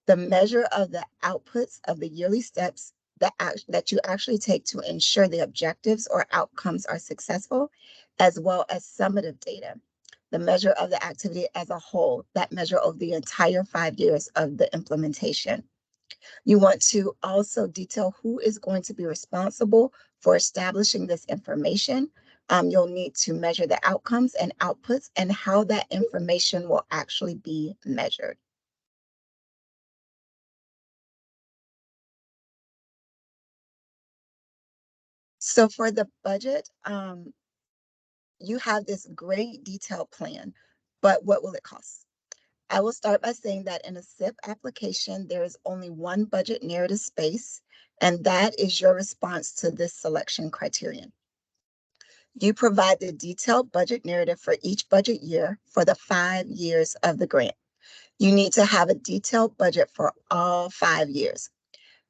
the measure of the outputs of the yearly steps that you actually take to ensure the objectives or outcomes are successful, as well as summative data, the measure of the activity as a whole, that measure of the entire 5 years of the implementation. You want to also detail who is going to be responsible for establishing this information. You'll need to measure the outcomes and outputs and how that information will actually be measured. So for the budget, you have this great detailed plan, but what will it cost? I will start by saying that in a SIP application, there is only one budget narrative space, and that is your response to this selection criterion. You provide the detailed budget narrative for each budget year for the 5 years of the grant. You need to have a detailed budget for all 5 years.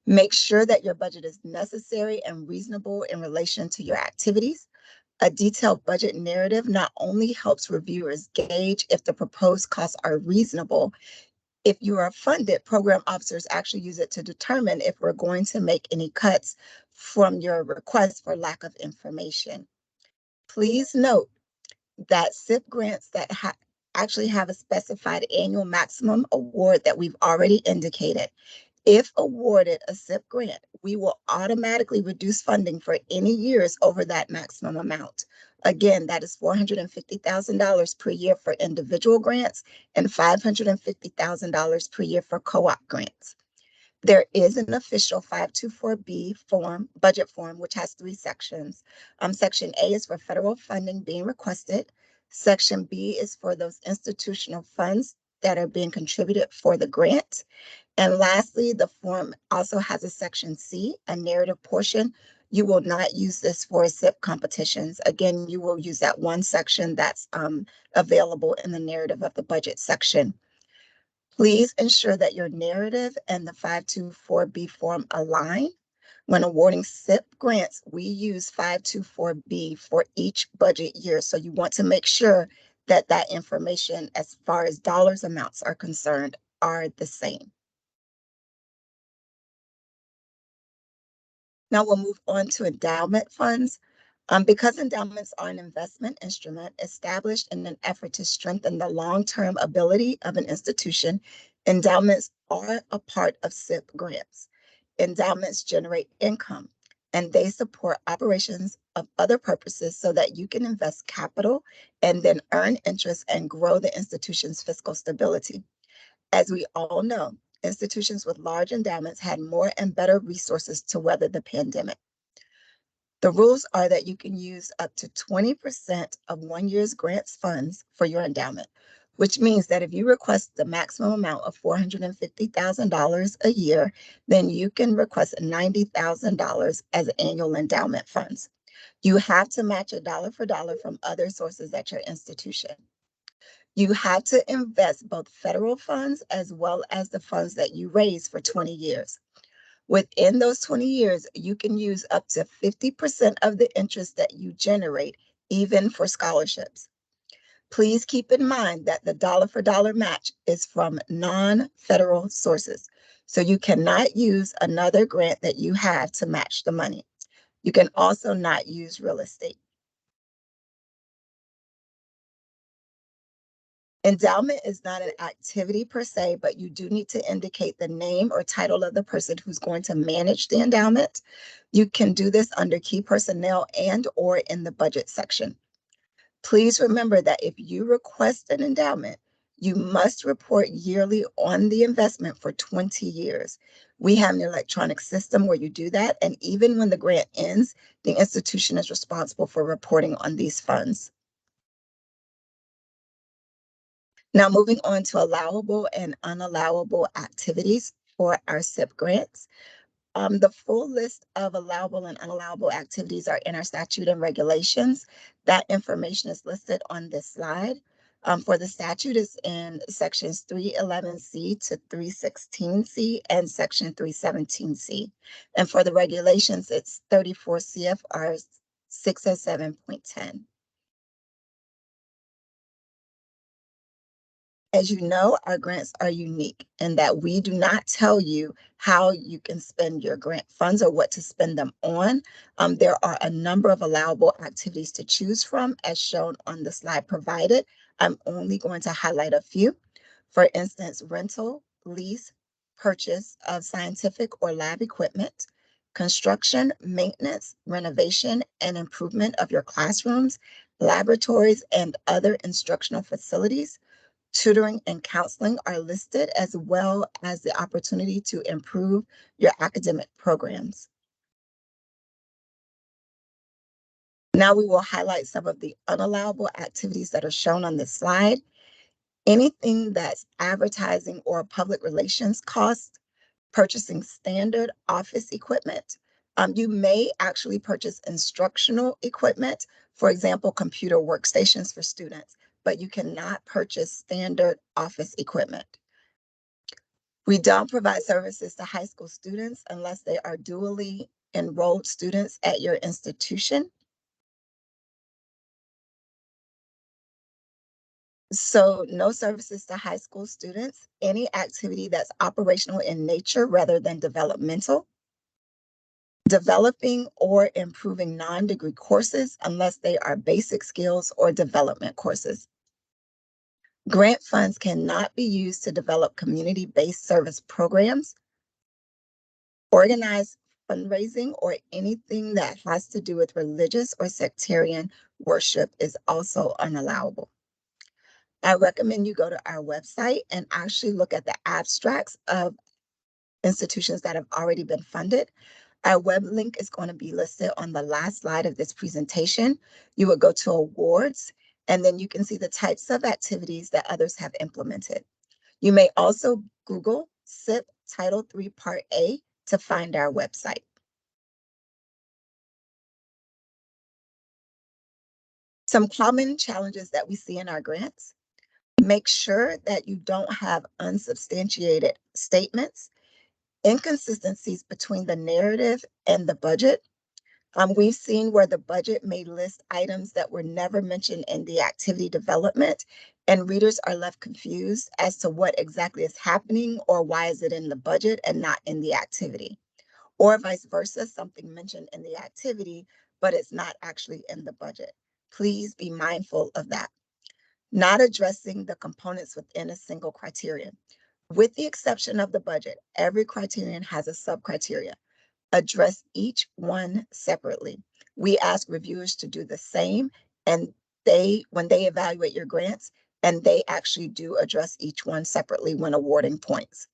Make sure that your budget is necessary and reasonable in relation to your activities. A detailed budget narrative not only helps reviewers gauge if the proposed costs are reasonable. If you are funded, program officers actually use it to determine if we're going to make any cuts from your request for lack of information. Please note that SIP grants that actually have a specified annual maximum award that we've already indicated. If awarded a SIP grant, we will automatically reduce funding for any years over that maximum amount. Again, that is $450,000 per year for individual grants and $550,000 per year for co-op grants. There is an official 524B form, budget form, which has 3 sections. Section A is for federal funding being requested. Section B is for those institutional funds that are being contributed for the grant. And lastly, the form also has a section C, a narrative portion. You will not use this for SIP competitions. Again, you will use that one section that's available in the narrative of the budget section. Please ensure that your narrative and the 524B form align. When awarding SIP grants, we use 524B for each budget year. So you want to make sure that that information, as far as dollars amounts are concerned, are the same. Now we'll move on to endowment funds. Because endowments are an investment instrument established in an effort to strengthen the long-term ability of an institution, endowments are a part of SIP grants. Endowments generate income and they support operations of other purposes so that you can invest capital and then earn interest and grow the institution's fiscal stability. As we all know, institutions with large endowments had more and better resources to weather the pandemic. The rules are that you can use up to 20% of 1 year's grants funds for your endowment, which means that if you request the maximum amount of $450,000 a year, then you can request $90,000 as annual endowment funds. You have to match a dollar for dollar from other sources at your institution. You have to invest both federal funds as well as the funds that you raise for 20 years. Within those 20 years, you can use up to 50% of the interest that you generate, even for scholarships. Please keep in mind that the dollar for dollar match is from non-federal sources. So you cannot use another grant that you have to match the money. You can also not use real estate. Endowment is not an activity per se, but you do need to indicate the name or title of the person who's going to manage the endowment. You can do this under key personnel and or in the budget section. Please remember that if you request an endowment, you must report yearly on the investment for 20 years. We have an electronic system where you do that, and even when the grant ends, the institution is responsible for reporting on these funds. Now, moving on to allowable and unallowable activities for our SIP grants. The full list of allowable and unallowable activities are in our statute and regulations. That information is listed on this slide. For the statute, it's in sections 311C to 316C and section 317C. And for the regulations, it's 34 CFR 607.10. As you know, our grants are unique in that we do not tell you how you can spend your grant funds or what to spend them on. There are a number of allowable activities to choose from, as shown on the slide provided. I'm only going to highlight a few. For instance, rental, lease, purchase of scientific or lab equipment, construction, maintenance, renovation, and improvement of your classrooms, laboratories, and other instructional facilities. Tutoring and counseling are listed, as well as the opportunity to improve your academic programs. Now we will highlight some of the unallowable activities that are shown on this slide. Anything that's advertising or public relations costs, purchasing standard office equipment. You may actually purchase instructional equipment, for example, computer workstations for students, but you cannot purchase standard office equipment. We don't provide services to high school students unless they are dually enrolled students at your institution. So no services to high school students, any activity that's operational in nature rather than developmental. Developing or improving non-degree courses unless they are basic skills or development courses. Grant funds cannot be used to develop community-based service programs, organize fundraising, or anything that has to do with religious or sectarian worship is also unallowable. I recommend you go to our website and actually look at the abstracts of institutions that have already been funded. Our web link is going to be listed on the last slide of this presentation. You would go to awards, and then you can see the types of activities that others have implemented. You may also Google SIP Title III Part A to find our website. Some common challenges that we see in our grants. Make sure that you don't have unsubstantiated statements, inconsistencies between the narrative and the budget. We've seen where the budget may list items that were never mentioned in the activity development, and readers are left confused as to what exactly is happening or why is it in the budget and not in the activity. Or vice versa, something mentioned in the activity, but it's not actually in the budget. Please be mindful of that. Not addressing the components within a single criterion. With the exception of the budget, every criterion has a sub-criteria. Address each one separately. We ask reviewers to do the same, and when they evaluate your grants, and they actually do address each one separately when awarding points.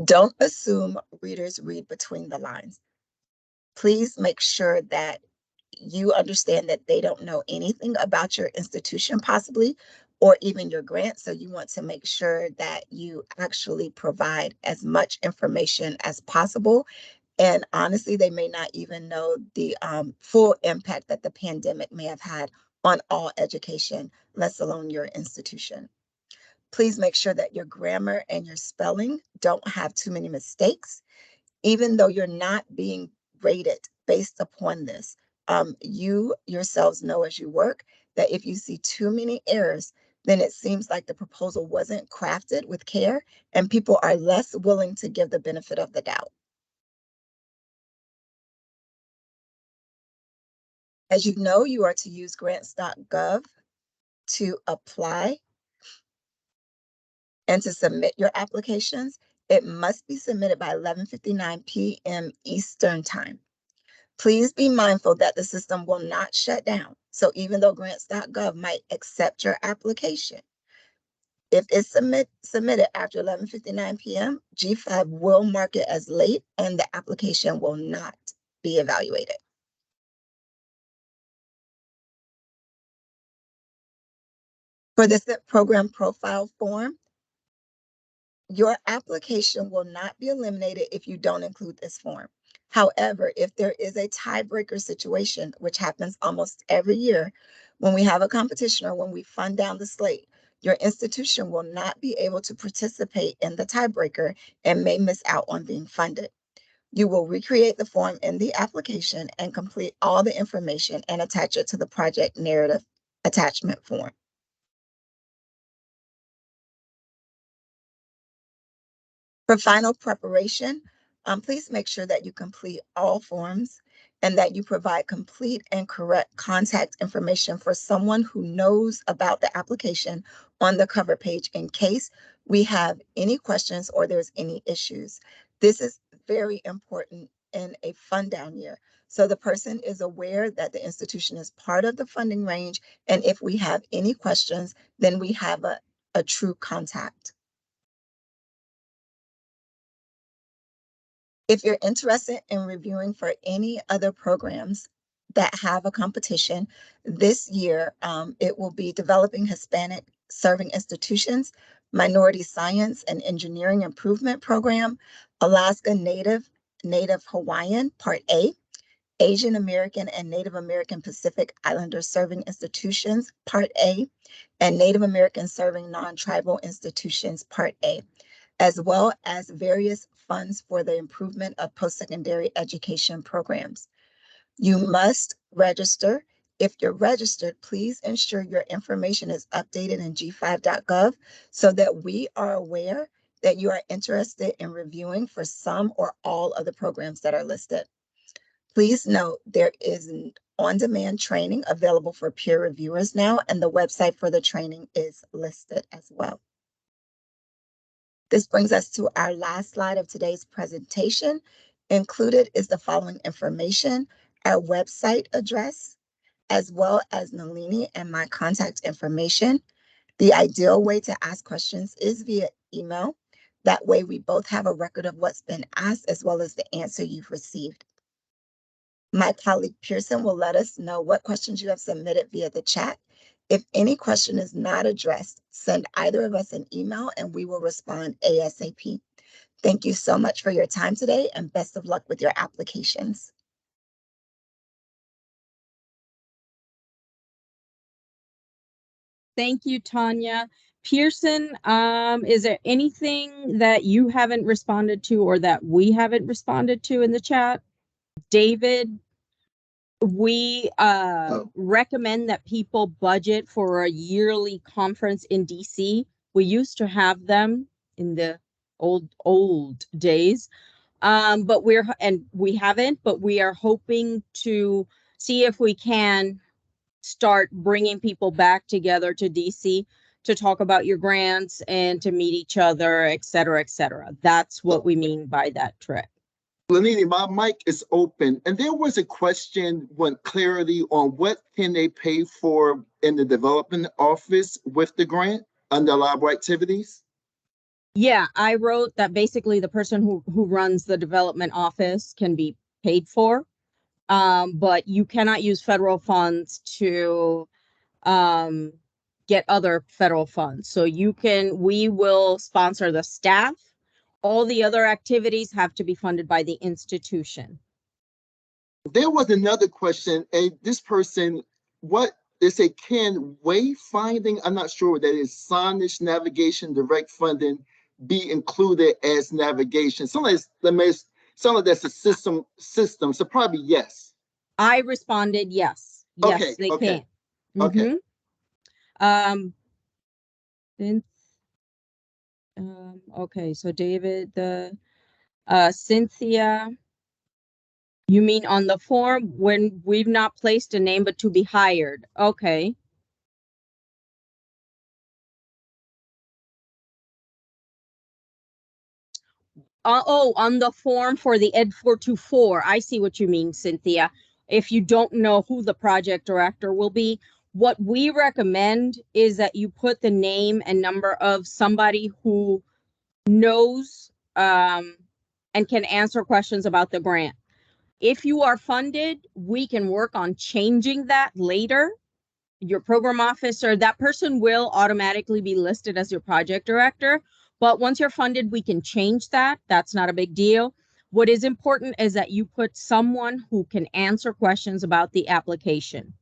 Don't assume readers read between the lines. Please make sure that you understand that they don't know anything about your institution possibly, or even your grant. So you want to make sure that you actually provide as much information as possible. And honestly, they may not even know the full impact that the pandemic may have had on all education, let alone your institution. Please make sure that your grammar and your spelling don't have too many mistakes, even though you're not being rated based upon this. You yourselves know as you work that if you see too many errors, then it seems like the proposal wasn't crafted with care and people are less willing to give the benefit of the doubt. As you know, you are to use grants.gov to apply and to submit your applications. It must be submitted by 11:59 p.m. Eastern Time. Please be mindful that the system will not shut down. So even though grants.gov might accept your application, if it's submitted after 11:59 p.m., G5 will mark it as late and the application will not be evaluated. For the SIP program profile form, your application will not be eliminated if you don't include this form. However, if there is a tiebreaker situation, which happens almost every year, when we have a competition or when we fund down the slate, your institution will not be able to participate in the tiebreaker and may miss out on being funded. You will recreate the form in the application and complete all the information and attach it to the project narrative attachment form. For final preparation, please make sure that you complete all forms and that you provide complete and correct contact information for someone who knows about the application on the cover page in case we have any questions or there's any issues. This is very important in a fund down year. So the person is aware that the institution is part of the funding range, and if we have any questions, then we have a true contact. If you're interested in reviewing for any other programs that have a competition, this year it will be Developing Hispanic Serving Institutions, Minority Science and Engineering Improvement Program, Alaska Native Hawaiian Part A, Asian American and Native American Pacific Islander Serving Institutions Part A, and Native American Serving Non-Tribal Institutions Part A, as well as various funds for the improvement of post-secondary education programs. You must register. If you're registered, please ensure your information is updated in g5.gov so that we are aware that you are interested in reviewing for some or all of the programs that are listed. Please note there is on-demand training available for peer reviewers now, and the website for the training is listed as well. This brings us to our last slide of today's presentation. Included is the following information: our website address, as well as Nalini and my contact information. The ideal way to ask questions is via email. That way we both have a record of what's been asked as well as the answer you've received. My colleague Pearson will let us know what questions you have submitted via the chat. If any question is not addressed, send either of us an email and we will respond ASAP. Thank you so much for your time today and best of luck with your applications. Thank you, Tanya. Pearson, is there anything that you haven't responded to or that we haven't responded to in the chat? David, we recommend that people budget for a yearly conference in DC. We used to have them in the old days. But we haven't, but we are hoping to see if we can start bringing people back together to DC to talk about your grants and to meet each other, et cetera, et cetera. That's what we mean by that trip. Lanini, my mic is open, and there was a question, want clarity on what can they pay for in the development office with the grant under allowable activities? Yeah, I wrote that basically the person who runs the development office can be paid for, but you cannot use federal funds to get other federal funds. So we will sponsor the staff. All the other activities have to be funded by the institution. There was another question, this person, what they say, can wayfinding, I'm not sure what that is, signage, navigation, direct funding be included as navigation? Some of that's a system, so probably yes. I responded yes. Yes, okay, they okay, can. okay. Okay, so David, Cynthia, you mean on the form when we've not placed a name but to be hired? Okay. On the form for the Ed 424. I see what you mean, Cynthia. If you don't know who the project director will be, what we recommend is that you put the name and number of somebody who knows and can answer questions about the grant. If you are funded, we can work on changing that later. Your program officer, that person will automatically be listed as your project director. But once you're funded, we can change that. That's not a big deal. What is important is that you put someone who can answer questions about the application.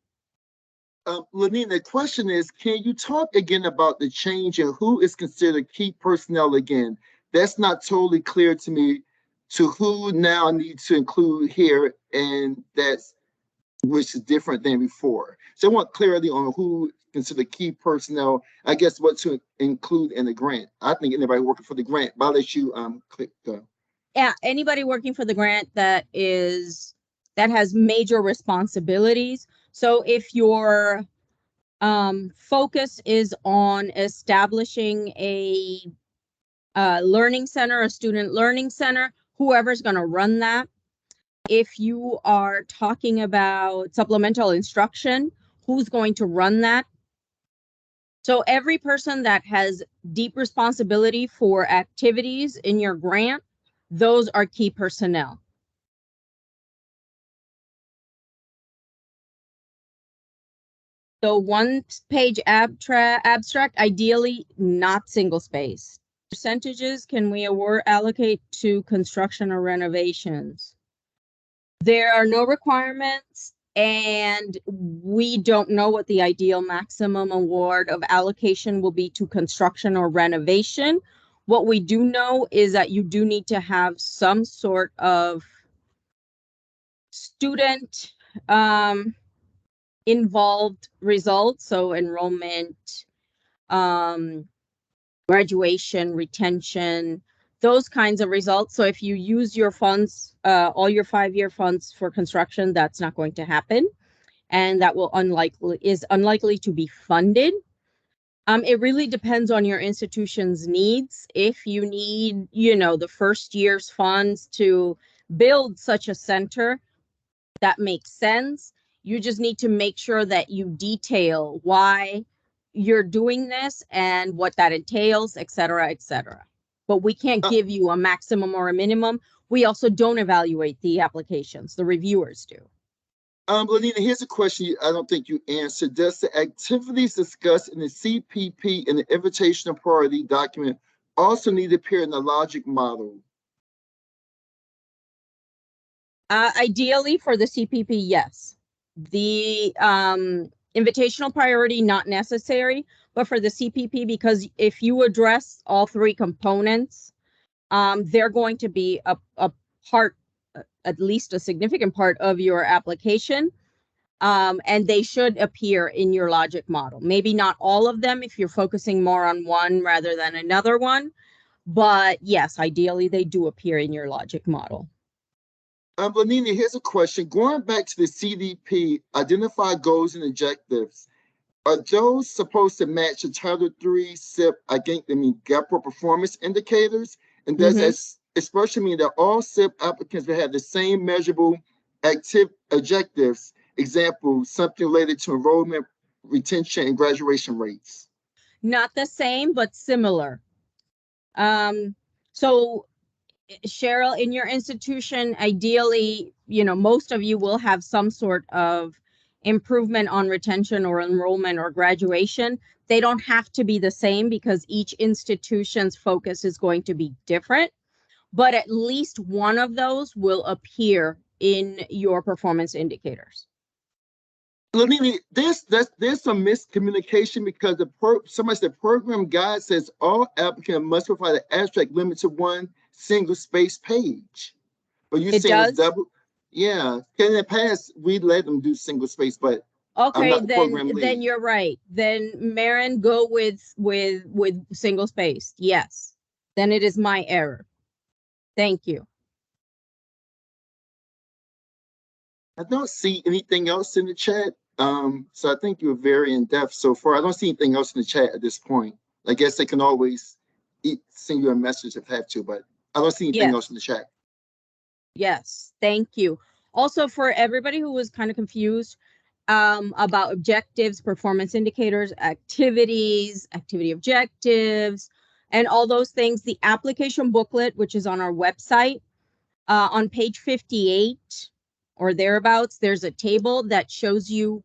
Lanina, the question is, can you talk again about the change and who is considered key personnel again? That's not totally clear to me, to who now needs to include here, and which is different than before. So I want clarity on who considered key personnel, I guess what to include in the grant. I think anybody working for the grant, but I'll let you click go. Yeah, anybody working for the grant that has major responsibilities. So if your focus is on establishing a learning center, a student learning center, whoever's going to run that. If you are talking about supplemental instruction, who's going to run that? So every person that has deep responsibility for activities in your grant, those are key personnel. So one-page abstract, ideally not single space. Percentages can we allocate to construction or renovations? There are no requirements, and we don't know what the ideal maximum award of allocation will be to construction or renovation. What we do know is that you do need to have some sort of student involved results, so enrollment, graduation, retention, those kinds of results. So if you use your funds, all your 5-year funds for construction, that's not going to happen. And that is unlikely to be funded. It really depends on your institution's needs. If you need, the first year's funds to build such a center, that makes sense. You just need to make sure that you detail why you're doing this and what that entails, et cetera, et cetera. But we can't give you a maximum or a minimum. We also don't evaluate the applications. The reviewers do. Lanina, here's a question I don't think you answered. Does the activities discussed in the CPP and the invitational priority document also need to appear in the logic model? Ideally for the CPP, yes. The Invitational priority, not necessary, but for the CPP, because if you address all three components, they're going to be a part, at least a significant part of your application. And they should appear in your logic model. Maybe not all of them if you're focusing more on one rather than another one. But yes, ideally they do appear in your logic model. Lanina, here's a question. Going back to the CDP, identify goals and objectives. Are those supposed to match the Title III SIP, GAPRO performance indicators? And does that especially mean that all SIP applicants will have the same measurable active objectives? Example, something related to enrollment, retention, and graduation rates. Not the same, but similar. So Cheryl, in your institution, ideally, most of you will have some sort of improvement on retention or enrollment or graduation. They don't have to be the same because each institution's focus is going to be different, but at least one of those will appear in your performance indicators. Lanini, there's some miscommunication because the program guide says all applicants must provide an abstract limit to one single space page. But you saying it's double? Yeah. In the past, we let them do single space, but okay, then you're right. Then Marin, go with single space. Yes. Then it is my error. Thank you. I don't see anything else in the chat. So I think you're very in-depth so far. I don't see anything else in the chat at this point. I guess they can always send you a message if they have to, but I don't see anything else in the chat. Yes, thank you. Also, for everybody who was kind of confused about objectives, performance indicators, activities, activity objectives, and all those things, the application booklet, which is on our website, on page 58 or thereabouts, there's a table that shows you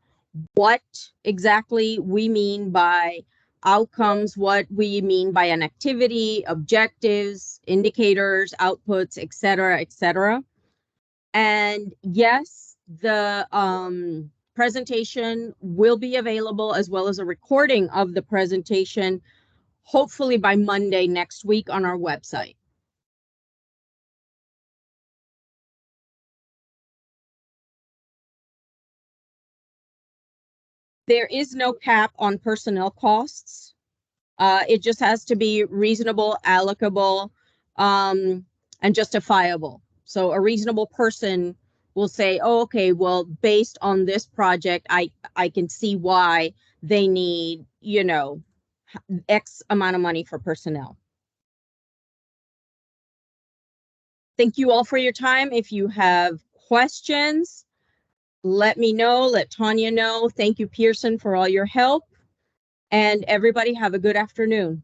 what exactly we mean by outcomes, what we mean by an activity, objectives, indicators, outputs, et cetera, and yes, the presentation will be available as well as a recording of the presentation, hopefully by Monday next week on our website. There is no cap on personnel costs. It just has to be reasonable, allocable, and justifiable. So a reasonable person will say, oh, okay, well, based on this project, I can see why they need, X amount of money for personnel. Thank you all for your time. If you have questions, let me know, let Tanya know. Thank you, Pearson, for all your help. And everybody have a good afternoon.